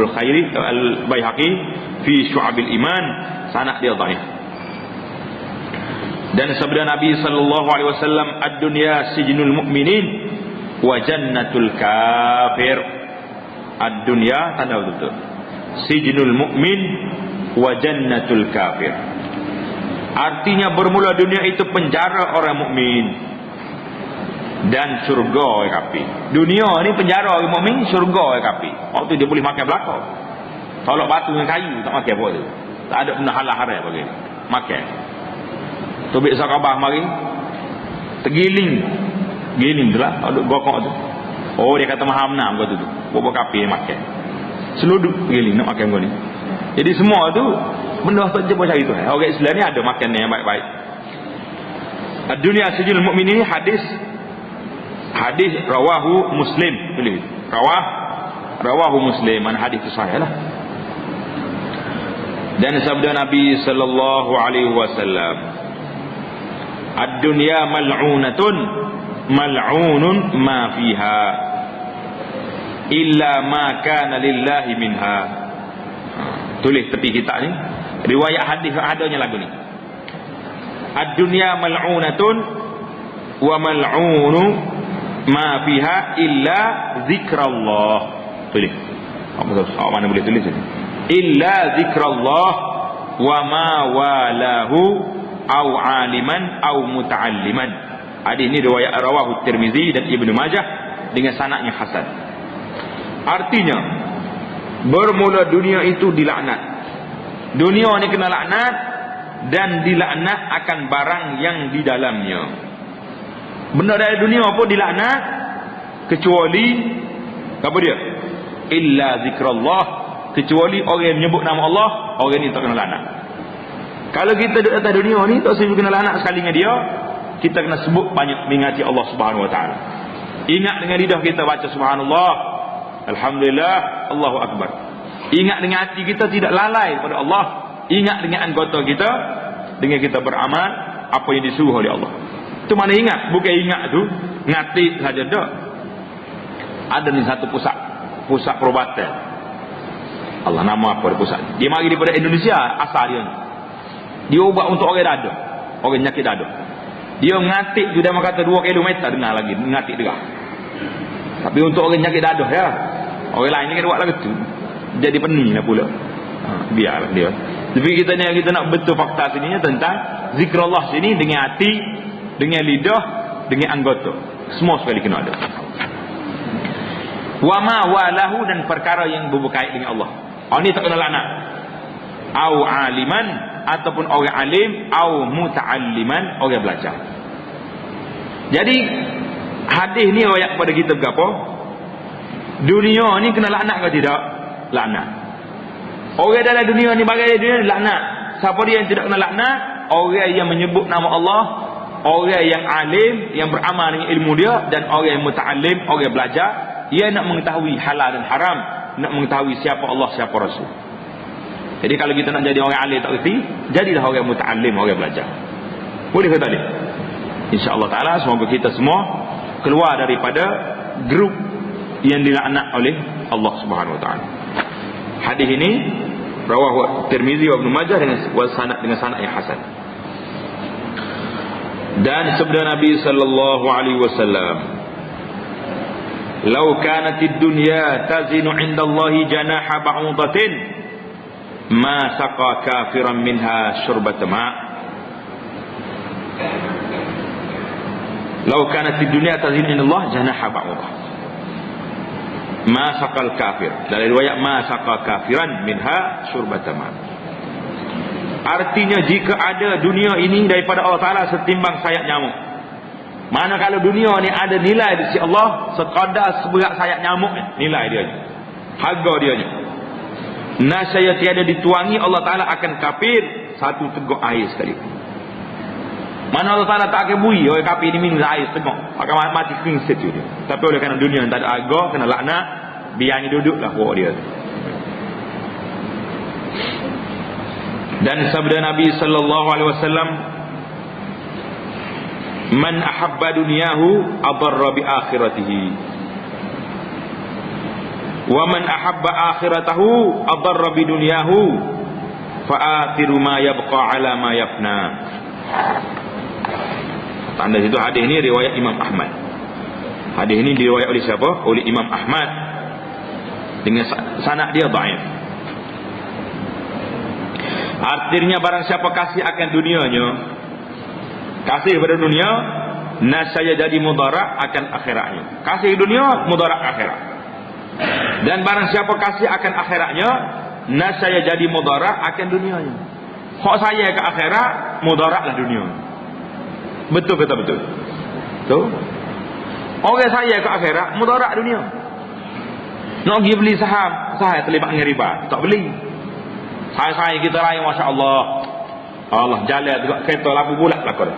Baihaqi fi Syu'abil Iman, sanad dia dhaif. Dan sabda Nabi sallallahu alaihi wasallam, ad-dunya sijnul mu'minin wa jannatul kafir. Ad-dunya tanda betul. Sijnul mu'min wa jannatul kafir. Artinya bermula dunia itu penjara orang mukmin dan syurga orang kafir. Dunia ni penjara orang mukmin, syurga orang kafir. Waktu dia boleh makan belaka. Tolak batu dengan kayu tak makan apa tu. Tak ada benda halal haram bagi makan. Tobik sakabah mari tergiling tu lah, ada gokok tu. Oh dia kata maham nam kau tu. Bobo kafir makan. Seluduk gini nak makan gini. Jadi semua tu benda tak jumpa cari tu. Orang Islam ni ada makanan yang baik-baik. Ad-dunya sijil mukminin, hadis rawahu Muslim. Boleh. Rawahu Muslim, man hadis itu sahih lah. Dan sabda Nabi sallallahu alaihi wasallam, ad-dunya mal'unun ma fiha illa ma kana lillahi minha. Tulis tepi kitab ni, riwayat hadis adanya lagu ni. Ad-dunya mal'unatun wa mal'unu ma fiha illa zikrallah. Tulis. Apa mana boleh tulis ni? Illa zikrallah wa ma walahu au aliman au muta'alliman. Hadis ni riwayat rawahu Tirmizi dan Ibnu Majah dengan sanadnya hasan. Artinya bermula dunia itu dilaknat. Dunia ni kena laknat dan dilaknat akan barang yang di dalamnya. Benda dari dunia pun dilaknat kecuali apa dia? Illa zikrallah, kecuali orang yang menyebut nama Allah, orang ni tak kena laknat. Kalau kita duduk atas dunia ni tak semua kena laknat sekali dengan dia, kita kena sebut banyak mengingati Allah Subhanahu wa taala. Ingat dengan lidah kita baca subhanallah, alhamdulillah, Allahu akbar. Ingat dengan hati kita tidak lalai pada Allah. Ingat dengan anggota kita dengan kita beramal apa yang disuruh oleh Allah. Itu mana ingat, bukan ingat tu ngatik saja dak. Ada ni satu pusat perubatan. Allah nama apa dia pusat. Dia mari daripada Indonesia asal dia. Dia ubat untuk orang dada, orang nyakit dada. Dia ngatik tu dia kata 2 kilometer dengar lagi ngatik dia. Tapi untuk orang nyakit dada ya. Orang lain ni kan buat lagu tu. Jadi pening lah pula. Biarlah dia. Tapi kita nak betul fakta sini tentang zikrullah sini dengan hati, dengan lidah, dengan anggota. Semua sekali kena ada. Wa ma walahu, dan perkara yang berkait dengan Allah. Ini tak kena laknat. Au aliman, ataupun orang alim, au muta'alliman, orang belajar. Jadi hadis ni royak kepada kita berapa? Dunia ni kena laknat ke tidak? Laknat. Orang dalam dunia ni bagai dunia laknat. Siapa dia yang tidak kena laknat? Orang yang menyebut nama Allah, orang yang alim, yang beramal dengan ilmu dia, dan orang yang muta'allim, orang yang belajar. Ia nak mengetahui halal dan haram, nak mengetahui siapa Allah, siapa Rasul. Jadi kalau kita nak jadi orang alim tak reti, jadilah orang muta'allim, orang belajar. Boleh ke tak boleh? InsyaAllah ta'ala semoga kita semua keluar daripada grup yang dilaknat oleh Allah Subhanahu wa ta'ala. Hadis ini rawahu Tirmizi wa Ibnu Majah dengan sanad yang hasan. Dan sabda Nabi sallallahu alaihi wasallam, "Lau kanatid dunya tazinu 'inda Allahi janaha ba'udatin ma saqa kafiran minha syurbat ma'." Lau kanatid dunya tazinu 'inda Allah janaha ba'udah ma saqal kafir. Dalam riwayat ma saqa kafiran minha syurbat ma'. Artinya jika ada dunia ini daripada Allah Taala setimbang sayap nyamuk. Mana kalau dunia ni ada nilai di sisi Allah sekadar seberat sayap nyamuk nilai dia, harga dia ni. Nasaya tiada dituangi Allah Taala akan kafir satu teguk air sekali. Mana Allah Taala tak akan bui orang kafir ni minum air teguk, akan mati kering situ dia. Tapi oleh kerana dunia tak ada harga, kena laknat, biarnya duduklah buat dia. Dan sabda Nabi sallallahu alaihi wasallam, "Man ahabba dunyahu adarra bi akhiratihi. Wa man ahabba akhiratahu adarra bi dunyahu. Fa'athiru ma yabqa ala ma yafna." Tanda situ hadis ini riwayat Imam Ahmad. Hadis ini diriwayat oleh siapa? Oleh Imam Ahmad dengan sanad dia dhaif. Artinya barang siapa kasih akan dunianya, kasih pada dunia, nasaya jadi mudarat akan akhiratnya. Kasih dunia, mudarat akhirat. Dan barang siapa kasih akan akhiratnya, nasaya jadi mudarat akan dunianya. Hak saya ke akhirat, mudaratlah dunia. Betul kata betul. Betul. Orang saya ke akhirat, mudarat dunia. Nak pergi beli saham sahaya terlibat dengan riba, tak beli. Sahaya kita lain, Masya Allah, Allah jalan juga kereta lapu bulat lah kau.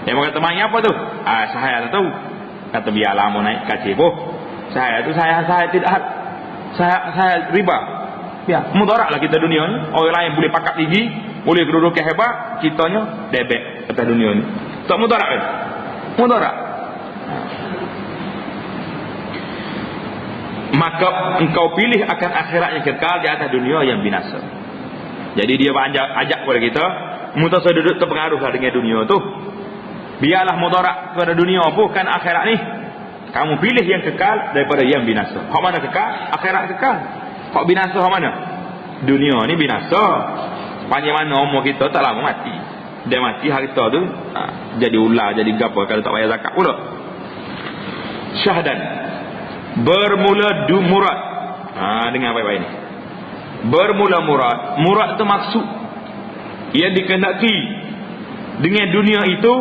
Yang kata main apa tu? Sahaya tak tahu. Kata biarlah mau naik kacip. Sahaya tu saya tidak, saya riba. Ya, mudarat lah kita dunia ni. Orang lain boleh pakat gigi, boleh kedudukan hebat, kitanya debek atas dunia ni. Tak mudarat kan? Mudarat. Maka engkau pilih akan akhirat yang kekal di atas dunia yang binasa. Jadi dia ajak kepada kita, mutasa duduk terpengaruhlah dengan dunia tu. Biarlah mudarat kepada dunia bukan akhirat ni. Kamu pilih yang kekal daripada yang binasa. Hak mana kekal? Akhirat kekal. Hak binasa hak mana? Dunia ni binasa. Panjang mana umur kita tak lama mati. Dia mati harta tu jadi ular, jadi gapa kalau tak bayar zakat pula. Syahdan. Bermula murad. Dengar baik-baik ni. Bermula murad. Murad tu maksud yang dikehendaki dengan dunia itu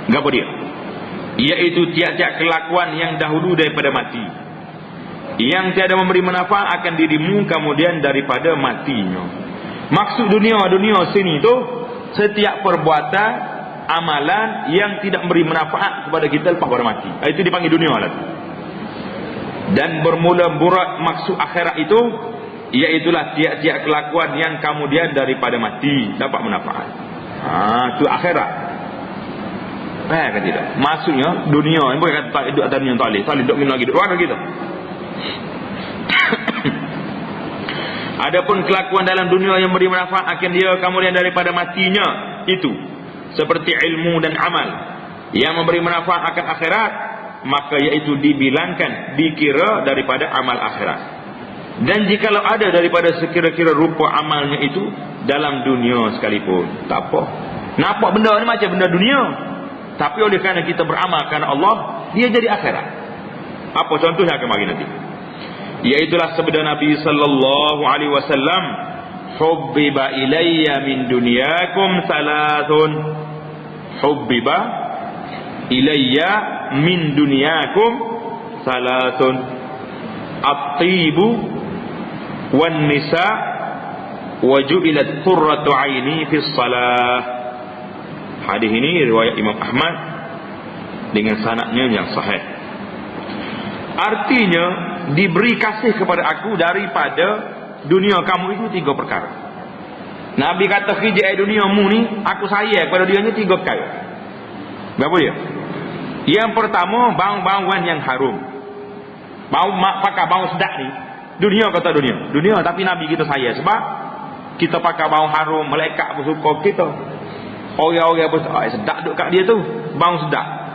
apa dia? Iaitu tiap-tiap kelakuan yang dahulu daripada mati, yang tiada memberi manfaat akan dirimu kemudian daripada matinya. Maksud dunia sini tu setiap perbuatan amalan yang tidak memberi manfaat kepada kita lepas pada mati. Itu dipanggil dunia lah. Dan bermula murad maksud akhirat itu iaitulah tiap-tiap kelakuan yang kemudian daripada mati dapat manfaat. Itu akhirat. Kan tidak? Maksudnya dunia ni bukan kata duduk atas dunia tak boleh duduk lagi duduk mana kita. Adapun kelakuan dalam dunia yang memberi manfaat akan dia kemudian daripada matinya itu seperti ilmu dan amal yang memberi manfaat akan akhirat, maka iaitu dibilangkan, dikira daripada amal akhirat. Dan jikalau ada daripada sekira-kira rupa amalnya itu dalam dunia sekalipun, tak apa. Nampak benda ni macam benda dunia, tapi oleh kerana kita beramal kerana Allah, dia jadi akhirat. Apa contohnya akan bagi nanti. Iaitulah sabda Nabi sallallahu alaihi wasallam, hubbiba ilayya min dunyakum thalathun. Hubbiba ilayya min dunyakum thalathun. At-tibu wan nisa wa ju'ilat qurratu aini fi shalah. Hadis ini riwayat Imam Ahmad dengan sanadnya yang sahih. Artinya diberi kasih kepada aku daripada dunia kamu itu 3 perkara. Nabi kata khijai duniamu ni aku sayang kepada dia ni 3 perkara. Berapa dia? Yang pertama, bau-bauan yang harum. Bau pakai bau sedap ni. Dunia kata dunia tapi Nabi kita sayang sebab kita pakai bau harum, malaikat pun suka kita. Orang-orang pun sedap duduk kat dia tu, bau sedap.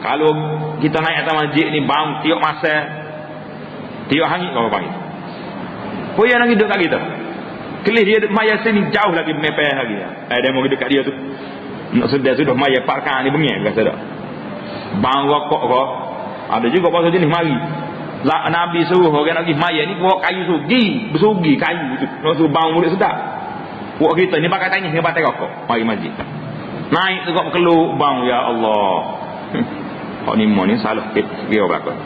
Kalau kita naik atas masjid ni bau tiup masa, tiup hangit kau panggil. Punya nak hidup kat kita. Kelih dia maya sini jauh lagi mepeh lagi. Dia mau hidup kat dia tu. Nak sudah maya parkan ni bengek kata tak. Bau rokok kau. Ada juga pasal jenis mari. Nabi suruh orang nak pergi maya ni bawa kayu sugi, bersugi kayu tu. Nak suruh bau mulut sedap. Buat kita ni pakai tanya dengan batai rokok. Mari masjid. Naik tu kau berkeluk bau, ya Allah. Kau ni mau ni salah dia berapa.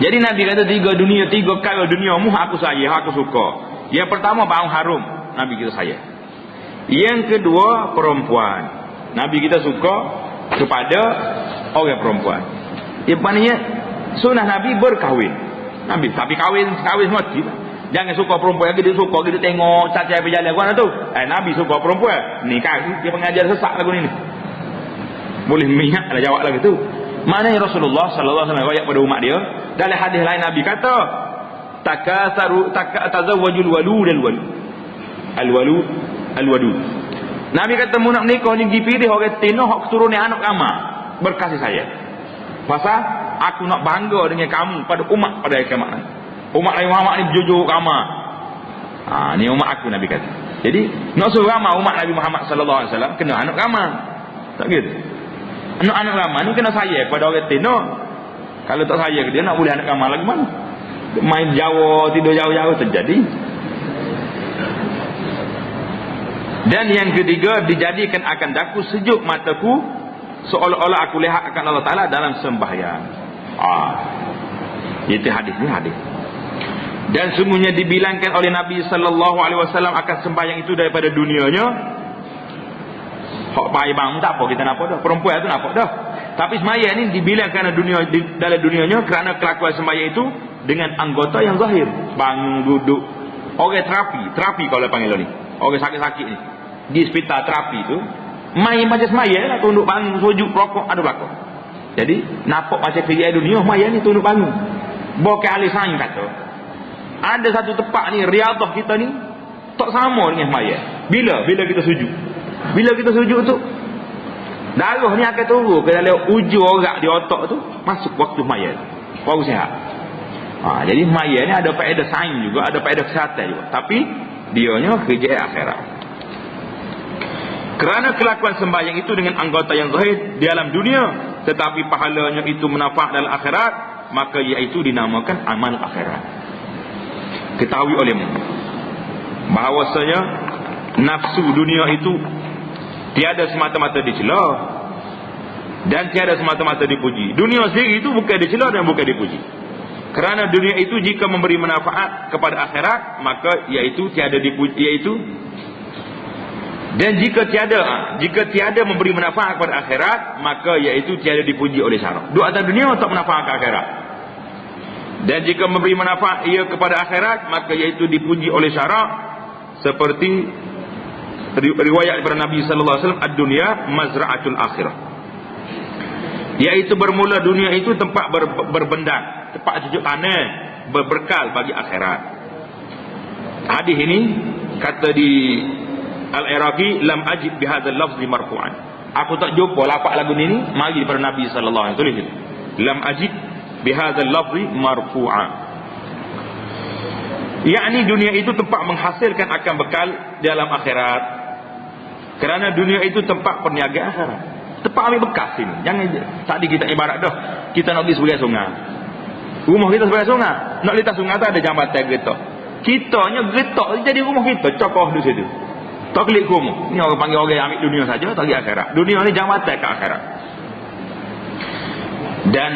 Jadi Nabi kata 3 dunia, 3 kali dunia mu aku sayang, aku suka. Yang pertama bau harum, Nabi kita sayang. Yang kedua perempuan. Nabi kita suka kepada orang perempuan. Yang maknanya sunnah Nabi berkahwin. Nabi tapi kahwin mati. Jangan suka perempuan lagi, dia suka dia tengok cacai berjalan mana tu. Nabi suka perempuan. Ni kan dia pengajar sesak lagu ni. Boleh minyak dah jawab lagi tu. Maknanya Rasulullah sallallahu alaihi wasallam ayat pada umat dia, dalam hadis lain Nabi kata, tazawwajul walud al-walud. Nabi kata mu nak menikah ni dipilih orang tino hak keturunan anak ramah, berkasih saya. Pasal aku nak bangga dengan kamu pada umat pada kiamat nanti. Umat Nabi Muhammad ni jujur ramah. Ni umat aku Nabi kata. Jadi nak suruh ramah umat Nabi Muhammad sallallahu alaihi wasallam kena anak ramah. Tak gitu. Anak-anak ramah ni kena sayang pada orang tino. Kalau tak sayang dia nak boleh anak ramah lagi mana? Main Jawa, tidur jauh-jauh terjadi. Dan yang ketiga, dijadikan akan daku sejuk mataku seolah-olah aku lihat akan Allah Ta'ala dalam sembahyang. Itu hadis ni hadis. Dan sungguhnya dibilangkan oleh Nabi sallallahu alaihi wasallam akan sembahyang itu daripada dunianya. Hak pai bang tak apa kita nampak dah. Perempuan tu nampak dah. Tapi sembahyang ni dibilang kerana dalam dunianya kerana kelakuan sembahyang itu dengan anggota yang zahir. Bangun, duduk. Orang terapi kalau panggil ni. Orang sakit-sakit ni. Di hospital terapi tu main macam sembahyang lah, tunduk bangun, sujud, rokok, ada belakang. Jadi nampak macam kerja dunia sembahyang ni tunduk bangun. Bukan ahli sains kata. Ada satu tempat ni riadah kita ni tak sama dengan sembahyang. Bila kita sujud. Bila kita sujud tu darah ni akan turun ke dalam ujung orak di otak tu, masuk waktu sembahyang. Baru sihat. Jadi sembahyang ni ada faedah sains juga, ada faedah kesihatan juga. Tapi dianya kerja akhirat. Kerana kelakuan sembahyang itu dengan anggota yang zahir di alam dunia, tetapi pahalanya itu menafak dalam akhirat, maka iaitu dinamakan amal akhirat. Ketahui olehmu bahawasanya nafsu dunia itu tiada semata-mata dicela dan tiada semata-mata dipuji. Dunia sendiri itu bukan dicela dan bukan dipuji. Kerana dunia itu jika memberi manfaat kepada akhirat, maka iaitu tiada dipuji, iaitu dan jika tiada memberi manfaat kepada akhirat, maka iaitu tiada dipuji oleh syarak. Dua atas dunia tak manfaat ke akhirat. Dan jika memberi manfaat ia kepada akhirat, maka iaitu dipuji oleh syarak, seperti riwayat daripada Nabi sallallahu alaihi wasallam, ad-dunya mazra'atul akhirah. Iaitu bermula dunia itu tempat berbendang, tempat cucuk tanah, berberkal bagi akhirat. Hadis ini kata di Al-Iraqi, lam ajib bihadzal lafzi marfu'an. Aku tak jumpa lafaz lagu ni mari daripada Nabi sallallahu alaihi wasallam. Lam ajib bihadzal lafzi marfu'an. Yakni dunia itu tempat menghasilkan akan bekal dalam akhirat. Kerana dunia itu tempat perniagaan akhirat. Tempat ambil bekas sini. Jangan tadi kita ibarat dah, kita nak pergi sebagai sungai. Rumah kita sebagai sungai. Nak lintas sungai tu ada jambatan getok. Kitanya getok jadi rumah kita, cokoh di situ. Tak klik rumah. Ni orang panggil orang yang ambil dunia saja, tak pergi akhirat. Dunia ni jambatan ke akhirat. Dan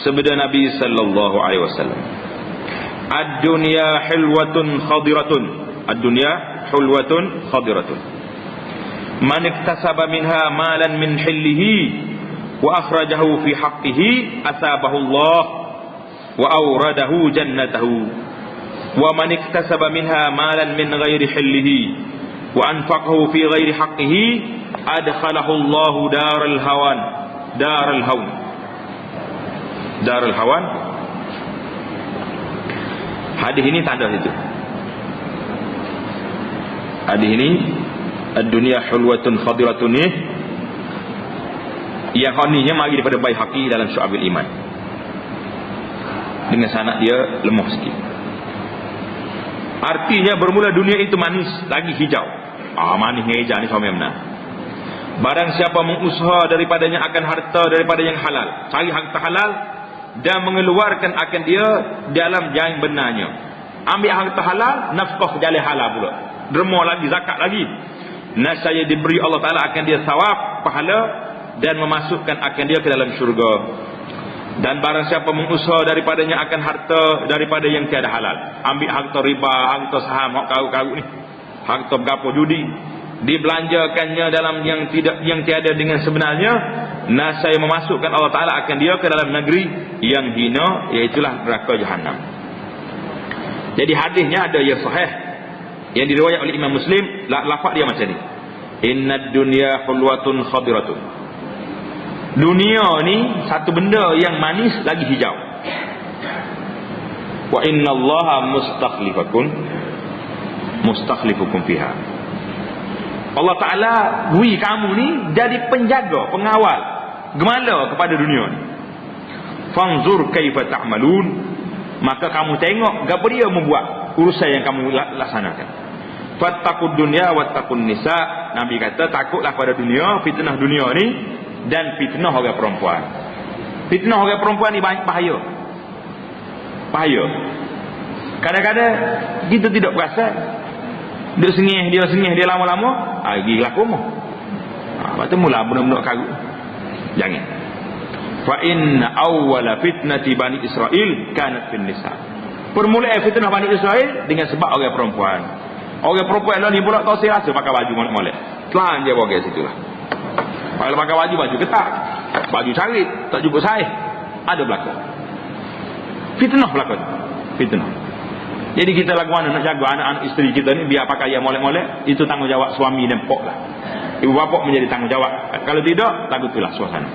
sabda Nabi sallallahu alaihi wasallam, ad-dunya hilwatun khadiratun. Ad-dunya hulwatun khadiratun. Man iktasaba minha malan min hillihi wa akhrajahu fi haqqihi asabahu Allah wa awradahu jannatahu. Wa man iktasaba minha malan min ghairi hillihi wa anfaqahu fi ghairi haqqihi adkhalahu Allah daral hawan. Darul hawan. Darul hawan. Hadis ini tanda itu. Hadis ini ad-dunya hulwatun khadiratun ni yang khaninya mari daripada Baihaqi dalam Syu'abul Iman. Dengan sanad dia lemah sikit. Artinya bermula dunia itu manis lagi hijau. Manis hijau ni suami benar. Barang siapa mengusaha daripadanya akan harta daripada yang halal, cari harta halal dan mengeluarkan akan dia dalam jalan benarnya. Ambil harta halal, nafkah jalan halal pula. Derma lagi, zakat lagi. Nasaya diberi Allah Ta'ala akan dia sawab, pahala dan memasukkan akan dia ke dalam syurga. Dan barang siapa mengusaha daripadanya akan harta daripada yang tiada halal, ambil harta riba, harta saham, hak karut-karut ni, harta berapa judi, dibelanjakannya dalam yang tiada dengan sebenarnya, nasaya memasukkan Allah Ta'ala akan dia ke dalam negeri yang hina, iaitulah neraka Jahannam. Jadi hadisnya ada yang sahih yang diriwayat oleh Imam Muslim, lafaz dia macam ni, innad dunya hulwatun khadiratun. Dunia ni satu benda yang manis lagi hijau. Wa innallaha mustakhlifukum fiha. Allah Ta'ala beri kamu ni jadi penjaga, pengawal, gemala kepada dunia ni. Fanzur kaifa ta'malun. Maka kamu tengok gapo dia membuat urusan yang kamu laksanakan. Fattaqud dunya wattaqun nisa. Nabi kata takutlah pada dunia, fitnah dunia ni, dan fitnah orang perempuan. Fitnah orang perempuan ni bahaya. Bahaya. Kadang-kadang kita tidak perasan. Dia sengih dia lama-lama, pergi laku rumah. Lepas tu mula benar-benar karut. Jangan. Fa inna awwala fitnati bani Israel kanat fin nisa. Permulaan fitnah Bani Israel dengan sebab orang perempuan. Orang perempuan lah ni pula tak rasa pakai baju molek-molek. Telan dia bagai situlah. Kalau pakai baju ketat, baju carit, tak cukup saiz, ada berlaku. Fitnah berlaku. Fitnah. Jadi kita lagu mana nak jaga anak-anak isteri kita ni biar pakai yang molek-molek, itu tanggungjawab suami dan pok lah. Ibu bapa menjadi tanggungjawab. Kalau tidak, takutlah suasana.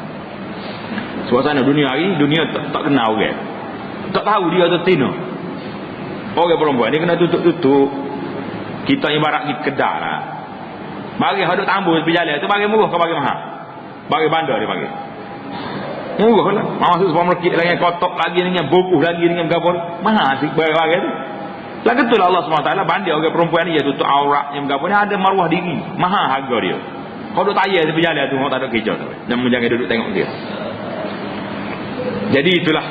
Suasana dunia hari, dunia tak kenal orang. Tak tahu dia tu tina. Orang perempuan ni kena tutup-tutup. Kita ibarat ni kedah lah. Bagi hadut tambur tepi jalan tu bagi murah ke bagi mahal? Bagi bandar dia bagi. Murah lah. Masuk supermarket lagi kotak lagi dengan buku lagi dengan gabon. Mahal sih bagi tu. Lah betul Allah SWT bandar orang perempuan ni dia tutup aurat yang gabon ni ada maruah diri. Mahal harga dia. Kalau duk tayar tepi jalan tu tak ada kerja tu. Dan menjaga duduk tengok dia. Jadi itulah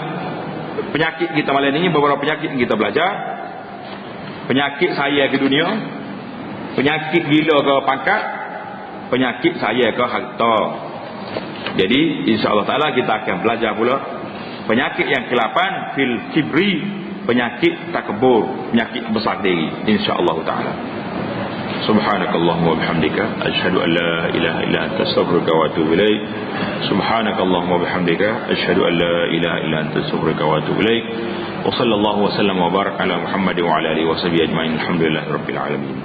penyakit kita malam ini, beberapa penyakit yang kita belajar. Penyakit saya ke dunia, penyakit gila ke pangkat, penyakit saya ke harta. Jadi insya-Allah taala kita akan belajar pula penyakit yang ke-8 fil kibri, penyakit takabur, penyakit besar diri insya-Allah taala. Subhanakallahumma wa bihamdika asyhadu an la ilaha illa anta astaghfiruka wa atubu ilaik. Subhanakallahumma wa bihamdika asyhadu an la ilaha illa anta astaghfiruka wa atubu ilaik. Wa sallallahu wa sallam wa baraka ala Muhammad wa ala alihi wa sahbihi ajma'in. Alhamdulillahirabbil alamin.